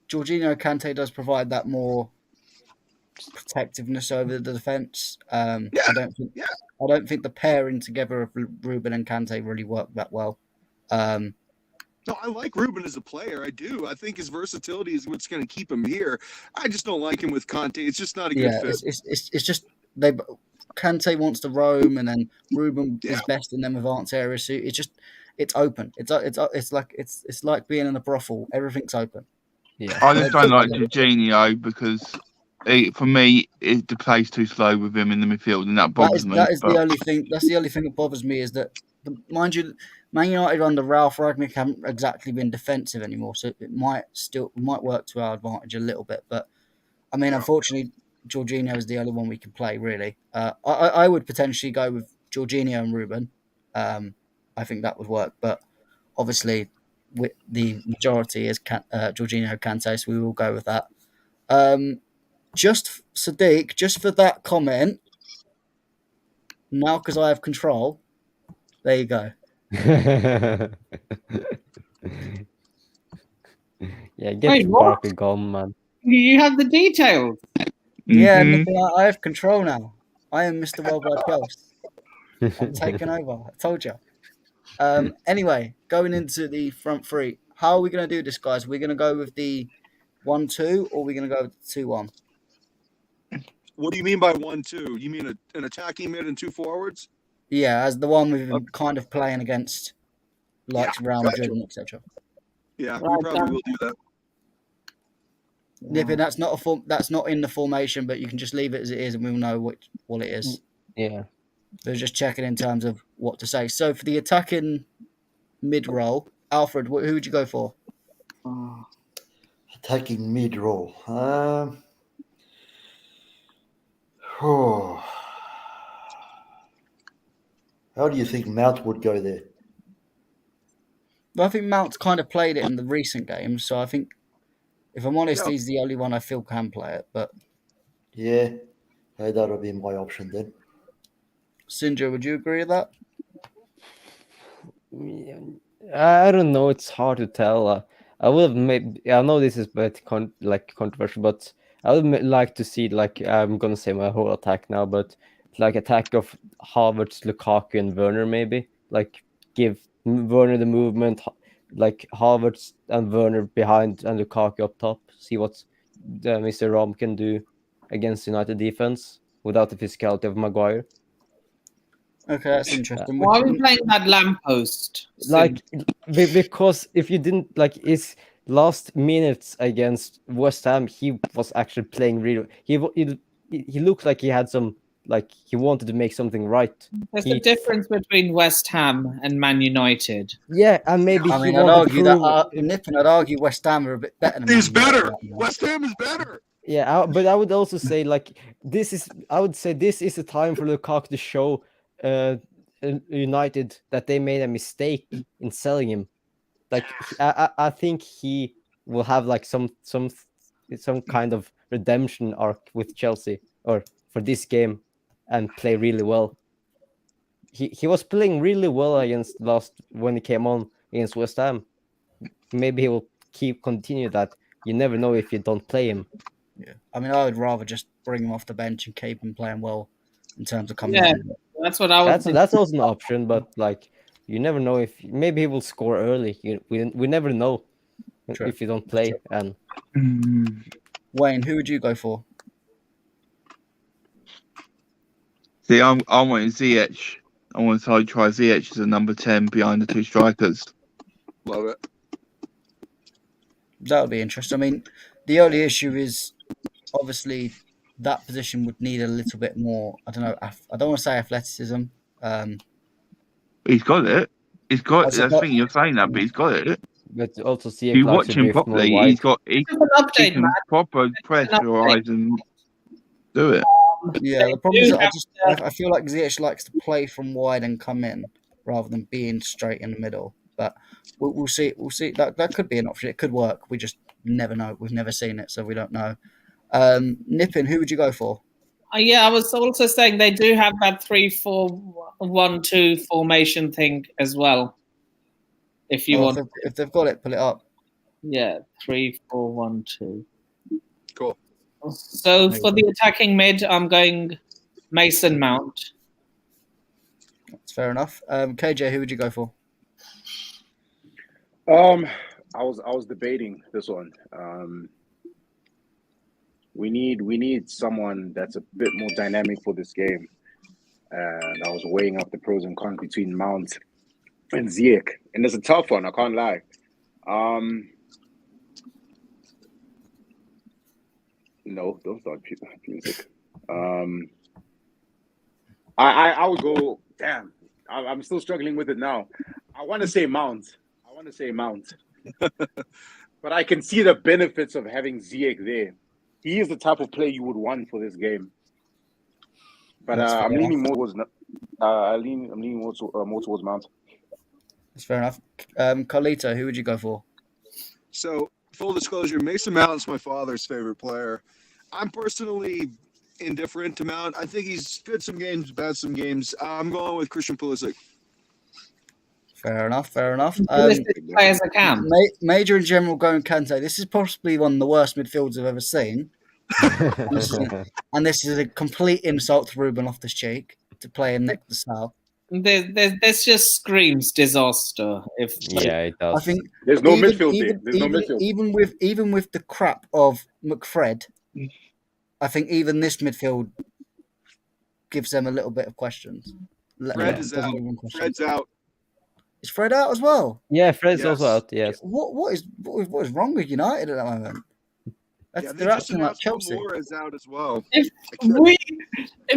Jorginho Kante does provide that more protectiveness over the defense. I don't think the pairing together of Ruben and Kante really worked that well. No, I like Ruben as a player. I do. I think his versatility is what's going to keep him here. I just don't like him with Kante. It's just not a good fit. It's just Kante wants to roam, and then Ruben is best in them advanced areas. So it's open. It's like being in a brothel. Everything's open. Yeah, I just don't like Jorginho because for me the play's too slow with him in the midfield, and that bothers me. That is the only thing. That's the only thing that bothers me is that, mind you, Man United under Ralph Ragnick haven't exactly been defensive anymore, so it might work to our advantage a little bit. But I mean, unfortunately, Jorginho is the only one we can play really. I would potentially go with Jorginho and Ruben. I think that would work, but obviously, the majority is Jorginho Kante, so we will go with that. Just Sadiq, just for that comment. Now, because I have control, there you go. Yeah, get Sparky gone, man. You have the details. Yeah, I have control now. I am Mr. WorldWideChels. I'm taking over. I told you. Anyway, going into the front 3, how are we going to do this, guys? Are we going to go with the 1-2 or are we going to go with the 2-1? What do you mean by 1-2? You mean an attacking mid and 2 forwards? Yeah, as the one we've been kind of playing against, like Real Madrid and etc. Yeah, we probably will do that. Nippin, that's not in the formation, but you can just leave it as it is, and we'll know what it is. Yeah. So just checking in terms of what to say. So for the attacking mid role, Alfred, who would you go for? Attacking mid role. How do you think Mount would go there? Well, I think Mount's kind of played it in the recent games, so I think, if I'm honest, he's the only one I feel can play it. But yeah, that'll be my option then. Sinjo, would you agree with that? I don't know. It's hard to tell. I would have made. I know this is a bit controversial, but I would like to see I'm gonna say my whole attack now, but attack of Havertz, Lukaku, and Werner maybe. Give Werner the movement, Havertz and Werner behind and Lukaku up top. See what Mr. Rom can do against United defense without the physicality of Maguire. Okay, that's interesting. Why are we playing that lamppost? Because if you didn't his last minutes against West Ham, he was actually playing really. He looked like he had some he wanted to make something right. There's a difference between West Ham and Man United. Yeah, and maybe I'd argue West Ham are a bit better. He's better. West Ham is better. Yeah, but I would also say I would say this is a time for Lukaku to show United that they made a mistake in selling him. I think he will have some kind of redemption arc with Chelsea or for this game and play really well. He was playing really well when he came on against West Ham. Maybe he will continue that. You never know if you don't play him. Yeah, I mean, I would rather just bring him off the bench and keep him playing well in terms of coming. Yeah, that's what I would. That's also an option, but you never know if maybe he will score early. We never know if you don't play. And Wayne, who would you go for? See, I want Ziyech. I want to try Ziyech as a number 10 behind the 2 strikers. Love it. That would be interesting. I mean, the only issue is obviously that position would need a little bit more. I don't know. I don't want to say athleticism. He's got it. He's got. Has he I got- think you're saying that, but he's got it. But also see If you watch him properly, he's got. He An update, can man. proper pressurize and do it. Yeah, the problem is that I feel like Ziyech likes to play from wide and come in rather than being straight in the middle. But we'll see. We'll see. That could be an option. It could work. We just never know. We've never seen it, so we don't know. Nippin, who would you go for? Yeah, I was also saying they do have that 3-4-1-2 formation thing as well. If you want, if they've got it, pull it up. Yeah, 3-4-1-2. Cool. So for the attacking mid, I'm going Mason Mount. That's fair enough. KJ, who would you go for? I was debating this one. We need someone that's a bit more dynamic for this game, and I was weighing up the pros and cons between Mount and Ziyech, and it's a tough one. I can't lie. No, don't start Pulisic. I would go. Damn, I'm still struggling with it now. I want to say Mount. But I can see the benefits of having Ziyech there. He is the type of player you would want for this game. But I'm leaning more towards. I'm leaning more towards Mount. That's fair enough. Carlito, who would you go for? So, full disclosure, Mason Mount's my father's favorite player. I'm personally indifferent to Mount. I think he's good some games, bad some games. I'm going with Christian Pulisic. Fair enough. Play as a cam. Major in general going Kante. This is possibly one of the worst midfields I've ever seen. and this is a complete insult to Ruben Loftus-Cheek to play him next to Sal. This just screams disaster. It does. I think there's no midfield there. There's no midfield. Even with the crap of McFred, I think even this midfield gives them a little bit of questions. Fred is out. Fred's out. Is Fred out as well? Yeah, Fred's also out. Yes. What is wrong with United at the moment? They're acting like Chelsea. Moore is out as well. If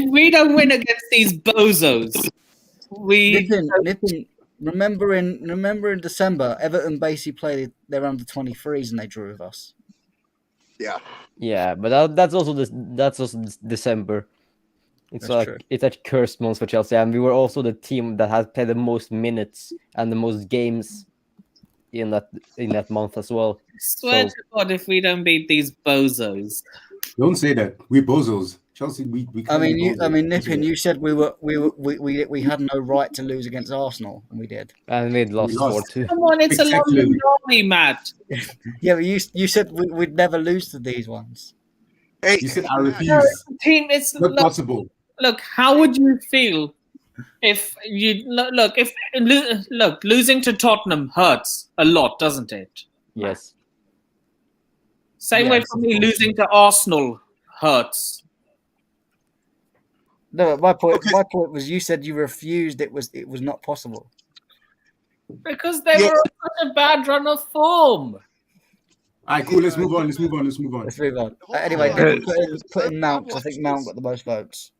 we don't win against these bozos, Nippin, remember in December, Everton basically played their under 23s and they drew with us. Yeah. Yeah, but that's also December. It's a cursed month for Chelsea, and we were also the team that has played the most minutes and the most games in that month as well. Swear to God, if we don't beat these bozos. Don't say that. We bozos. Chelsea. We Nippin, you said we had no right to lose against Arsenal, and we did. And we lost 4-2. Come on, it's a London derby, Matt. Yeah, but you said we'd never lose to these ones. Hey, you said I refuse. No, it's not possible. Look, how would you feel if losing to Tottenham hurts a lot, doesn't it? Yes. Same way for me, losing to Arsenal hurts. No, my point was you said you refused. It was not possible because they were on such a bad run of form. All right, cool. Let's move on. Let's move on. Anyway, put in Mount. I think Mount got the most votes.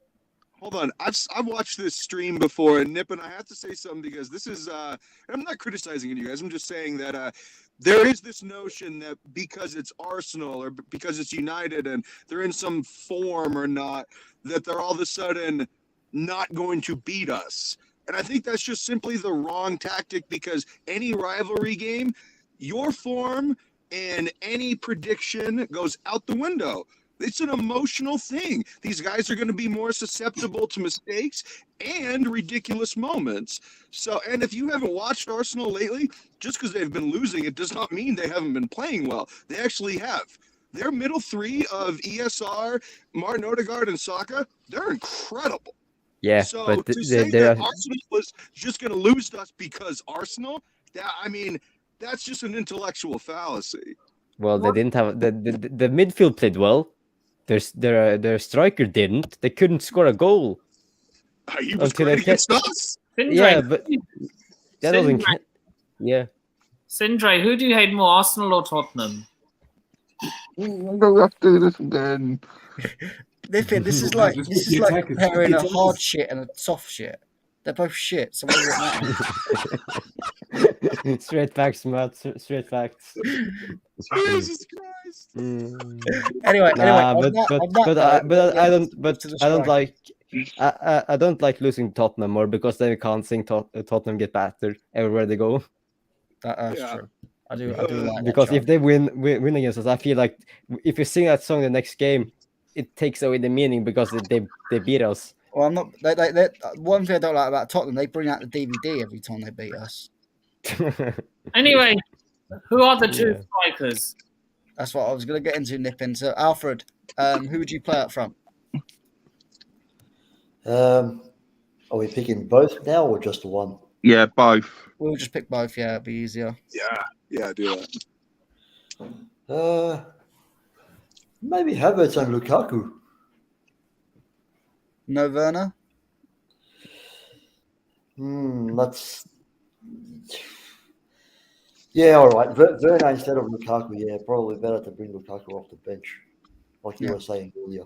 Hold on, I've watched this stream before, and Nip, and I have to say something because this is. I'm not criticizing you guys. I'm just saying that there is this notion that because it's Arsenal or because it's United and they're in some form or not, that they're all of a sudden not going to beat us. And I think that's just simply the wrong tactic because any rivalry game, your form and any prediction goes out the window. It's an emotional thing. These guys are going to be more susceptible to mistakes and ridiculous moments. So, and if you haven't watched Arsenal lately, just because they've been losing, it does not mean they haven't been playing well. They actually have. Their middle three of ESR, Martin Odegaard, and Saka, they're incredible. Yeah, so but to say that Arsenal was just going to lose to us because Arsenal, that's just an intellectual fallacy. Well, they didn't have the midfield played well. Their striker didn't. They couldn't score a goal. He was great against us. Yeah, but that doesn't. Yeah. Sindre, who do you hate more, Arsenal or Tottenham? I'm gonna have to do this again. Nippin, this is Let's like put the attackers, comparing put a the hard attackers. shit and a soft shit. They're both shit, so what does it matter? Straight facts, Matt. Straight facts. Jesus Christ. Anyway, Nah, on but that but note, but I we're but I getting don't to the I don't strike. like I don't like losing Tottenham more because then we can't sing Tottenham get battered everywhere they go. That's Yeah. true. I do like Because that. if they win against us, I feel like if you sing that song the next game, it takes away the meaning because they beat us. Well, I'm not. They one thing I don't like about Tottenham, they bring out the DVD every time they beat us. Anyway, who are the two Yeah. strikers? That's what I was going to get into, Nippin. So, Alfred, who would you play up front? Are we picking both now or just one? Yeah, both. We'll just pick both. Yeah, it'd be easier. Yeah, do that. Maybe Havertz and Lukaku. No Werner? Let's. Yeah, all right. Werner instead of Lukaku. Yeah, probably better to bring Lukaku off the bench, like you were saying earlier.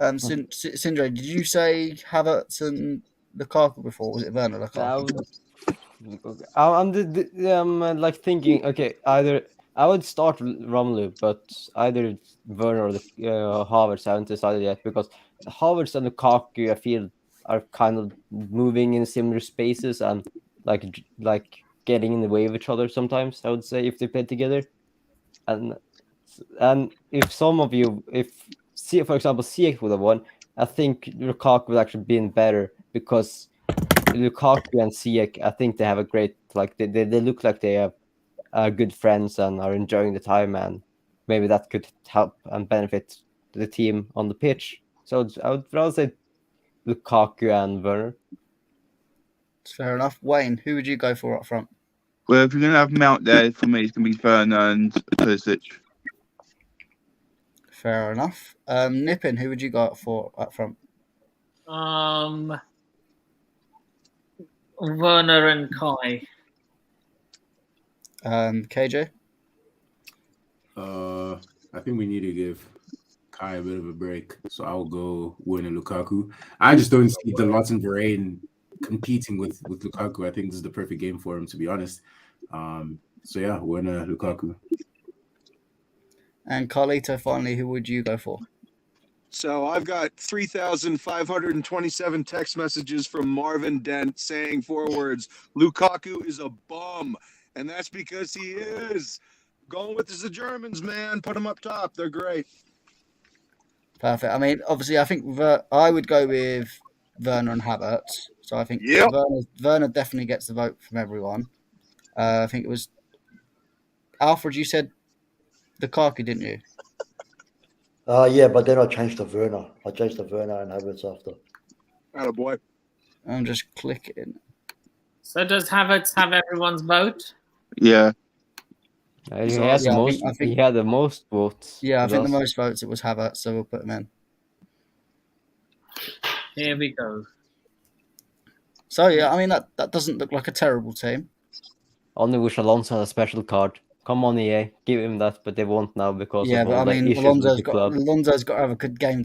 Sindre, did you say Havertz and Lukaku before? Was it Werner Lukaku? I'm like thinking. Okay, either I would start Romelu, but either Werner or Havertz. I haven't decided yet because Havertz and Lukaku, I feel, are kind of moving in similar spaces and like getting in the way of each other sometimes. I would say if they play together, and if some of you, for example, Ziyech would have won, I think Lukaku would actually been better because Lukaku and Ziyech, I think they have a great they look like they are good friends and are enjoying the time, and maybe that could help and benefit the team on the pitch. So I would rather say Lukaku and Werner. Fair enough. Wayne, who would you go for up front? Well, if you're gonna have Mount there, for me, it's gonna be Werner and Pulisic. Fair enough. Nippin, who would you go for up front? Werner and Kai. KJ? I think we need to give Kai a bit of a break. So I'll go Werner Lukaku. I just don't see the Lots and Varane competing with Lukaku. I think this is the perfect game for him, to be honest. So yeah, Werner Lukaku. And Carlito, finally, who would you go for? So I've got 3,527 text messages from Marvin Dent saying 4 words: Lukaku is a bum. And that's because he is. Going with the Germans, man. Put them up top. They're great. Perfect. I mean, obviously, I think I would go with Werner and Havertz. So I think Werner definitely gets the vote from everyone. I think it was Alfred, you said Lukaku, didn't you? Yeah, but then I changed to Werner. I changed to Werner and Havertz after. Attaboy. I'm just clicking. So does Havertz have everyone's vote? Yeah. He had the most votes. Yeah, I think the most votes it was Havertz, so we'll put him in. Here we go. So yeah, I mean that doesn't look like a terrible team. Only wish Alonso had a special card. Come on, EA, give him that, but they won't now because of all the issues with the club. Alonso's got to have a good game,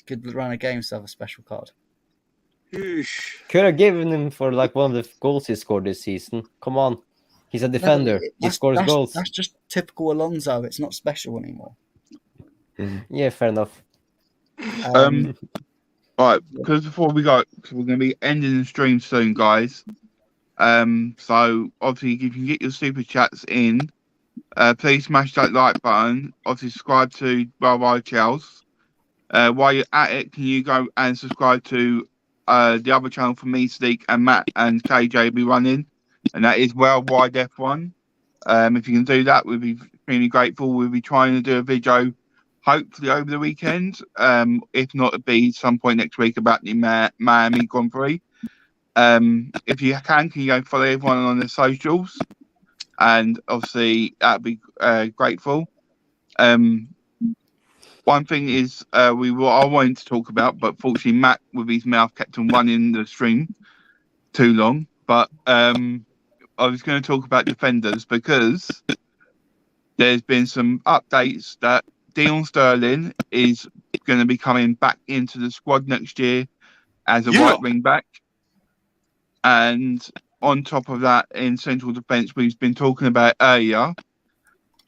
good run of games to have a special card. Could have given him for like one of the goals he scored this season. Come on, he's a defender. He scores goals. That's just typical Alonso. It's not special anymore. Yeah, fair enough. All right, because before we go, because we're going to be ending the stream soon, guys. So obviously, if you can get your super chats in, please smash that like button. Obviously, subscribe to WorldWideChels. While you're at it, can you go and subscribe to the other channel for me, Steak, and Matt and KJ will be running, and that is Worldwide F1. If you can do that, we'd be extremely grateful. We'll be trying to do a video hopefully over the weekend. If not, it'll be some point next week about the Miami Grand Prix. If you can you go follow everyone on their socials? And obviously, that'd be grateful. One thing is I wanted to talk about, but fortunately, Matt with his mouth kept on running the stream too long. But I was going to talk about defenders because there's been some updates that Dion Sterling is going to be coming back into the squad next year as a right wing back. And on top of that, in central defence, we've been talking about earlier,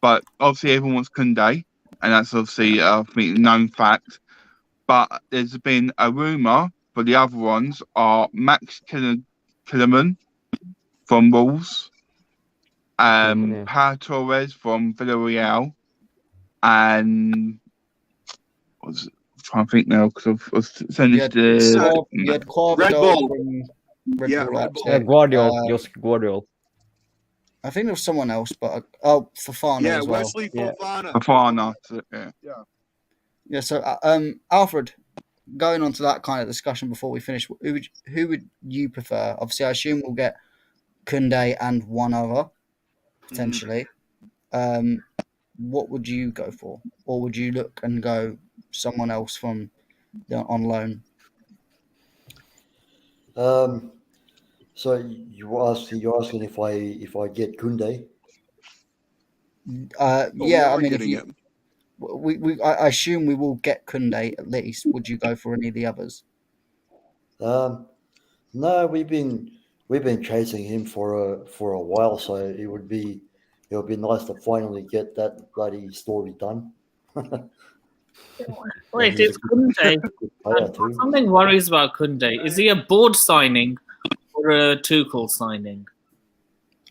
but obviously everyone wants Koundé, and that's obviously I think a known fact. But there's been a rumour for the other ones are Max Killerman from Wolves, Pau Torres from Villarreal, and I'm trying to think now because I've finished the You had Red Bull. from Red Yeah, Bull Red Leipzig. Bull. Just Guardiol. I think there was someone else, but Fofana Yeah, as well. Wesley Fofana. Fofana. Yeah. Yeah. So, Alfred, going on to that kind of discussion before we finish, who would you prefer? Obviously, I assume we'll get Koundé and one other potentially. What would you go for, or would you look and go someone else from on loan? So you're asking if I get Koundé? Yeah, I mean, if you, I assume we will get Koundé at least. Would you go for any of the others? No, we've been chasing him for a while, so it would be nice to finally get that bloody story done. Wait, it's Koundé. Something worries about Koundé. Is he a board signing or a Tuchel signing?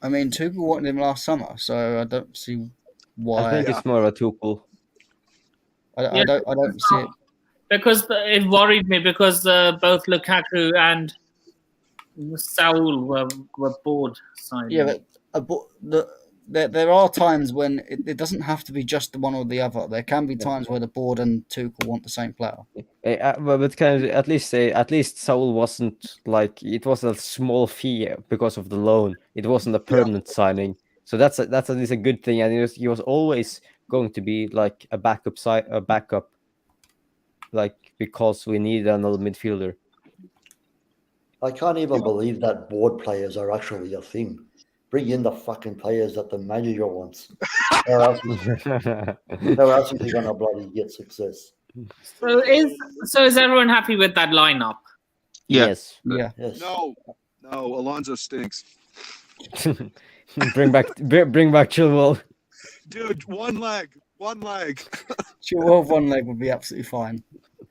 I mean, Tuchel wanted him last summer, so I don't see why. I think it's more of a Tuchel. I don't see it. Because it worried me because both Lukaku and Saul were board signing. Yeah, but there are times when it doesn't have to be just the one or the other. There can be times where the board and Tuchel want the same player. But can at least Saul wasn't like it was a small fee because of the loan. It wasn't a permanent signing, so that's at least a good thing. And he was always going to be like a backup, like because we need another midfielder. I can't even believe that board players are actually a thing. Bring in the fucking players that the manager wants. How else is he gonna bloody get success? So is everyone happy with that lineup? Yes. Yeah. Yes. No, Alonso stinks. bring back Chilwell. Dude, one leg. Chilwell one leg would be absolutely fine.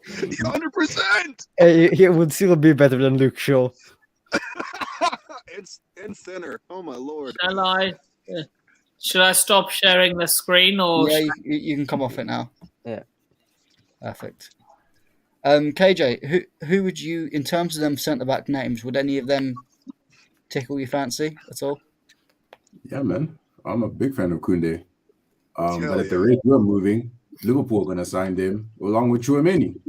100%. He would still be better than Luke Shaw. And thinner. Oh my lord. Should I stop sharing the screen or? Yeah, you can come off it now. Yeah. Perfect. KJ, who would you, in terms of them centre back names, would any of them tickle your fancy at all? Yeah, man. I'm a big fan of Koundé. But at the rate we're moving, Liverpool are gonna sign them along with Tchouaméni.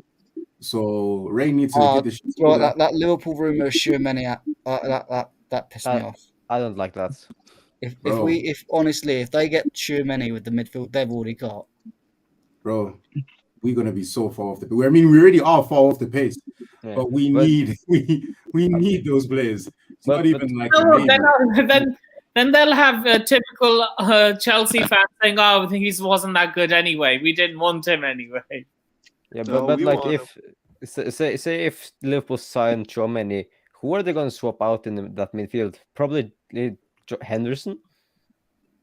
So Ray needs to get the shit. Well, that Liverpool rumour of Tchouaméni, that pissed me off. I don't like that. If they get Tchouaméni with the midfield they've already got, bro, we're gonna be so far off the pace. I mean, we already are far off the pace, but we need those players. It's not even like then they'll have a typical Chelsea fan saying, "Oh, he wasn't that good anyway. We didn't want him anyway." Yeah, but like if say if Liverpool sign Tchouaméni, who are they going to swap out in that midfield? Probably Henderson,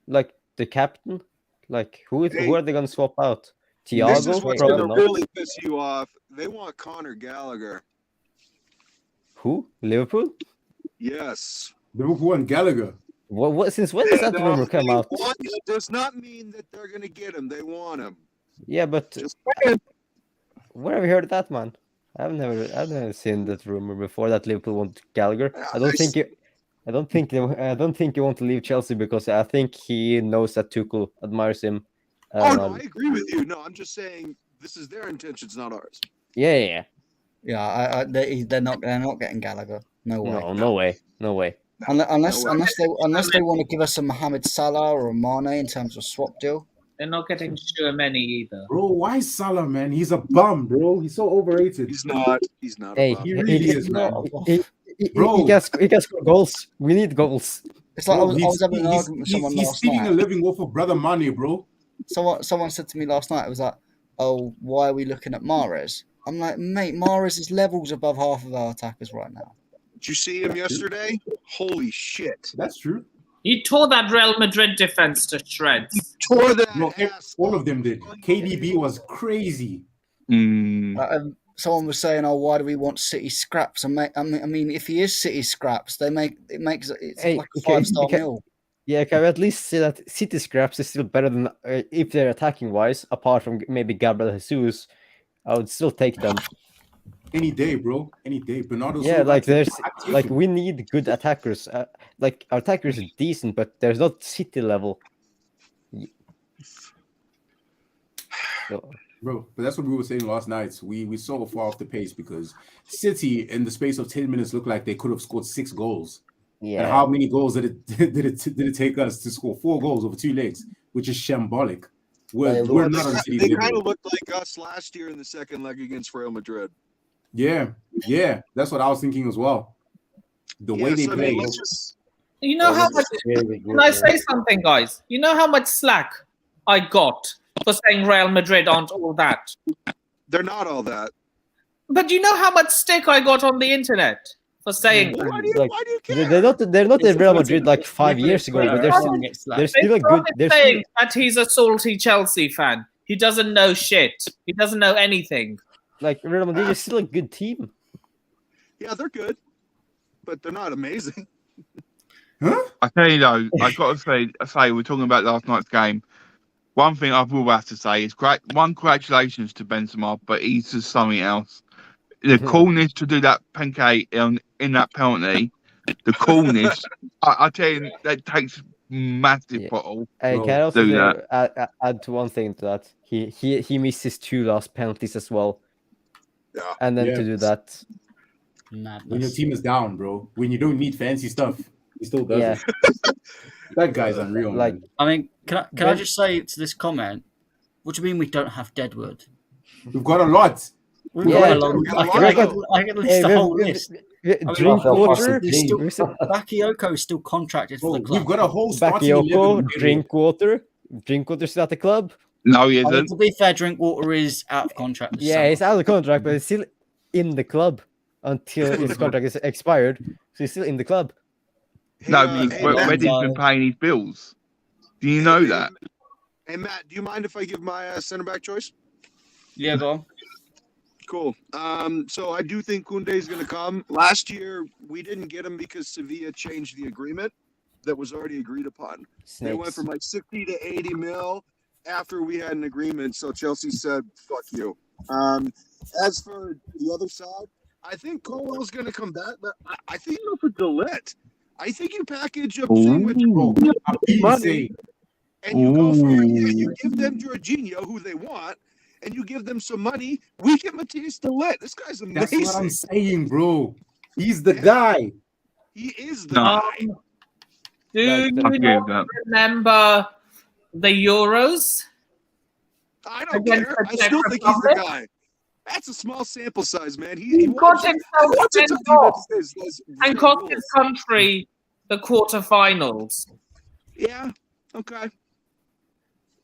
like the captain. Like who are they going to swap out? Thiago? This is what's going to really piss you off. They want Conor Gallagher. Who? Liverpool? Yes. Liverpool and Gallagher. What? Since when does that rumor come out? It does not mean that they're going to get him. They want him. Yeah, but where have you heard that, man? I've never seen that rumor before that Liverpool want Gallagher. I don't think he want to leave Chelsea because I think he knows that Tuchel admires him. No, I agree with you. No, I'm just saying this is their intentions, not ours. Yeah. They're not getting Gallagher. No way. No way. Unless they want to give us a Mohamed Salah or a Mane in terms of swap deal. They're not getting Tchouaméni either. Bro, why Salah, man? He's a bum, bro. He's so overrated. He's not. Hey, a bum. He really is, man. He can score goals. We need goals. It's like Bro, I was having an argument with someone he's last stealing night. a living off of brother Mane, bro. Someone said to me last night, it was like, "Oh, why are we looking at Mahrez?" I'm like, mate, Mahrez is levels above half of our attackers right now. Did you see him yesterday? Holy shit! That's true. He tore that Real Madrid defense to shreds. Tore that No, ass. all of them did. KDB was crazy. Someone was saying, "Oh, why do we want City scraps?" And I mean, if he is City scraps, it's like a 5-star meal. Yeah, can we at least say that City scraps is still better than if they're attacking wise, apart from maybe Gabriel Jesus, I would still take them. Any day, bro. Any day. Bernardo Yeah, Silva, like there's I take like him. we need good attackers. Like our attackers are decent, but there's not City level. So, Bro, but that's what we were saying last night. We so far off the pace because City, in the space of 10 minutes, looked like they could have scored 6 goals. yeah. And how many goals did it take us to score 4 goals over 2 legs, which is shambolic. We're not on City's They level. kind of looked like us last year in the second leg against Real Madrid. Yeah, that's what I was thinking as well. The way they play. You know how much? Can I say something, guys? You know how much slack I got for saying Real Madrid aren't all that. They're not all that. But you know how much stick I got on the internet for saying that? Why do you care? They're not in Real Madrid like 5 years ago, but they're still a good. They're saying that he's a salty Chelsea fan. He doesn't know shit. He doesn't know anything. Like Real Madrid is still a good team. Yeah, they're good, but they're not amazing. I tell you though, I got to say, we're talking about last night's game. One thing I will have to say is congratulations to Benzema, but he's just something else. The coolness to do that pancake in that penalty, the coolness. I tell you, that takes massive bottle. Can I also do that. add to one thing to that? He missed his 2 last penalties as well. Yeah. And then to do that. When your team is down, bro, when you don't need fancy stuff, he still does it. That guy's unreal. Like, man. I mean, can I just say to this comment? What do you mean we don't have Deadwood? We've got a lot. We've got a lot. I can list the whole list. Drinkwater. Bakayoko is still contracted for the club. We've got a whole starting Bakayoko, 11. Drinkwater. Drinkwater's still at the club. No, he I mean, isn't. to be fair, Drinkwater is out of contract. this Yeah, summer. he's out of the contract, but he's still in the club until his contract is expired. So he's still in the club. No, Reddit's been paying his bills. Do you know that? Hey, Matt, do you mind if I give my center back choice? Yeah, go on. Cool. So I do think Koundé is going to come. Last year, we didn't get him because Sevilla changed the agreement that was already agreed upon. They went from like 60 to 80 mil after we had an agreement. So Chelsea said, fuck you. As for the other side, I think Colwell's going to come back, but I think you go for Delit. I think you package up thing with money, and you go for you give them Jorginho, who they want, and you give them some money. We get Matthias Delit. This guy's amazing. That's what I'm saying, bro. He's the guy. He is the guy. Do you not remember the Euros? I don't care. I still think he's the guy. That's a small sample size, man. He got himself sent off and cost his country the quarterfinals. Yeah. Okay.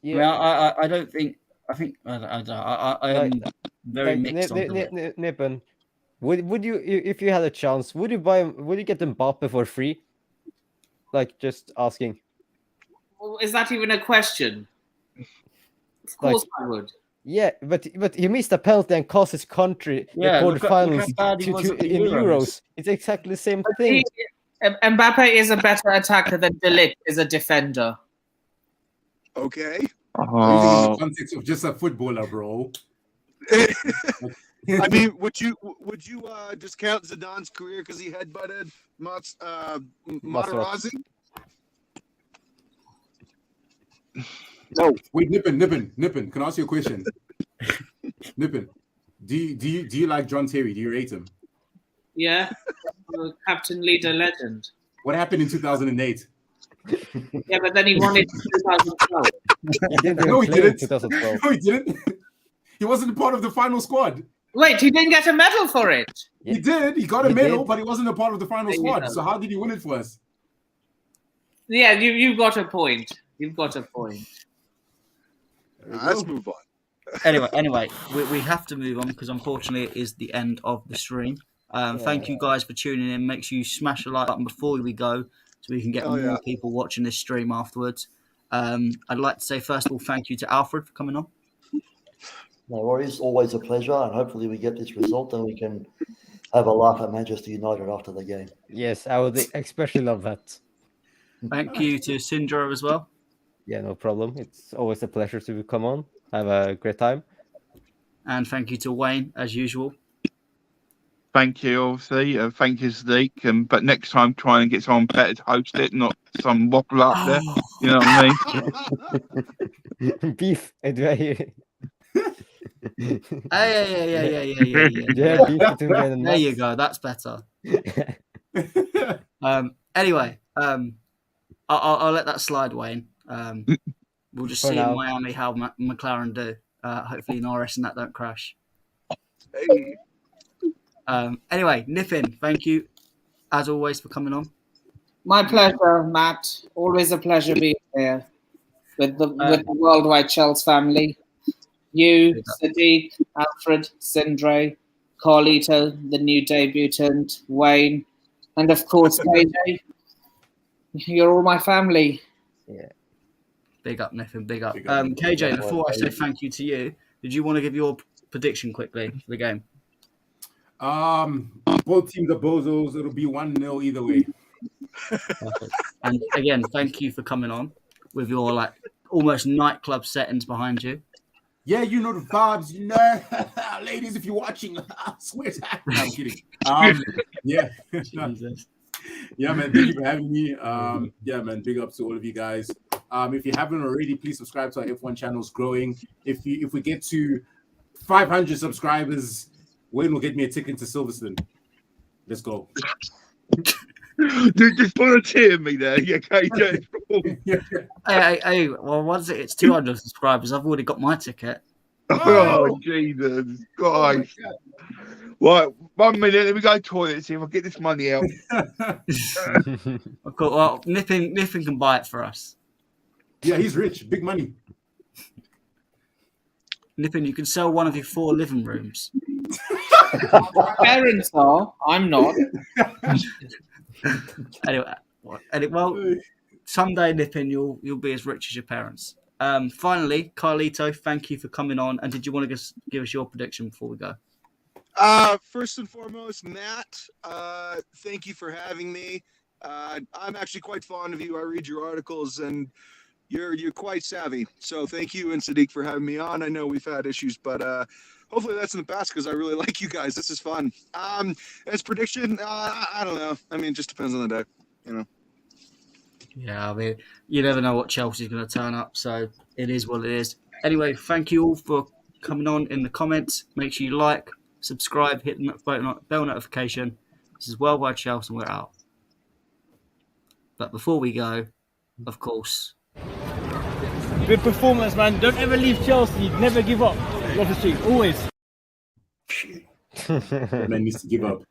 Yeah, well, I don't think. I think I am very mixed on Delit. Nippen, would you, if you had a chance, would you buy? Would you get Mbappe for free? Like, just asking. Well, is that even a question? Of course I would. Yeah, but he missed a penalty and cost his country the quarterfinals in Euros. It's exactly the same thing. Mbappe is a better attacker than Delit is a defender. Okay. In the context of just a footballer, bro. I mean, would you discount Zidane's career because he headbutted Materazzi? No. Wait, Nippen. Can I ask you a question? Nippen, do you like John Terry? Do you rate him? Yeah, captain, leader, legend. What happened in 2008? Yeah, but then he won it in 2012. No, he didn't. No, he didn't. He wasn't part of the final squad. Wait, he didn't get a medal for it. He did. He got a medal, but he wasn't a part of the final squad. So how did he win it for us? Yeah, you've got a point. You've got a point. Let's move on. Anyway, we have to move on because unfortunately it is the end of the stream. Thank you guys for tuning in. Make sure you smash the like button before we go so we can get more people watching this stream afterwards. I'd like to say, first of all, thank you to Alfred for coming on. No worries. Always a pleasure. And hopefully we get this result and we can have a laugh at Manchester United after the game. Yes, I would especially love that. Thank you to Sindro as well. Yeah, no problem. It's always a pleasure to come on. Have a great time. And thank you to Wayne, as usual. Thank you, obviously. Thank you, Sadiq. But next time, try and get someone better to host it, not some waffle up there. You know what I mean? Beef. Do I hear it? Yeah. There you go. That's better. Anyway, I'll let that slide, Wayne. We'll just see in Miami how McLaren do. Hopefully Norris and that don't crash. Hey. Anyway, Nippin, thank you as always for coming on. My pleasure, Matt. Always a pleasure being here with the WorldWideChels family. You, Sadiq, Alfred, Sindre, Carlito, the new debutant, Wayne, and of course KJ. You're all my family. Yeah. Big up, Nippin. Big up. KJ, before I say thank you to you, did you want to give your prediction quickly for the game? Both teams are bozos. It'll be 1-0 either way. Perfect. And again, thank you for coming on with your almost nightclub settings behind you. Yeah, you know the vibes, you know. Ladies, if you're watching, I swear to God. No, I'm kidding. Yeah. Jesus. Yeah, man. Thank you for having me. Yeah, man. Big up to all of you guys. If you haven't already, please subscribe to our F1 channel. It's growing. If we get to 500 subscribers, Wayne will get me a ticket to Silverstone. Let's go. Dude, just volunteer me there. Yeah, KJ. Hey, well, once it's 200 subscribers, I've already got my ticket. Oh, Jesus. God. Right, 1 minute. Let me go to the toilet, see if I get this money out. Of course, well, Nippin can buy it for us. Yeah, he's rich. Big money. Nippin, you can sell one of your 4 living rooms. Parents are. I'm not. Anyway, someday, Nippin, you'll be as rich as your parents. Finally, Carlito, thank you for coming on. And did you want to give us your prediction before we go? First and foremost, Matt, thank you for having me. I'm actually quite fond of you. I read your articles, and you're quite savvy. So thank you and Sadiq for having me on. I know we've had issues, but hopefully that's in the past because I really like you guys. This is fun. As prediction, I don't know. I mean, it just depends on the day, you know. Yeah, I mean, you never know what Chelsea's going to turn up, so it is what it is. Anyway, thank you all for coming on in the comments. Make sure you like, subscribe, hit the bell notification. This is WorldWideChels, and we're out. But before we go, of course, good performance, man. Don't ever leave Chelsea. Never give up. Love the street. Always. Man needs to give up.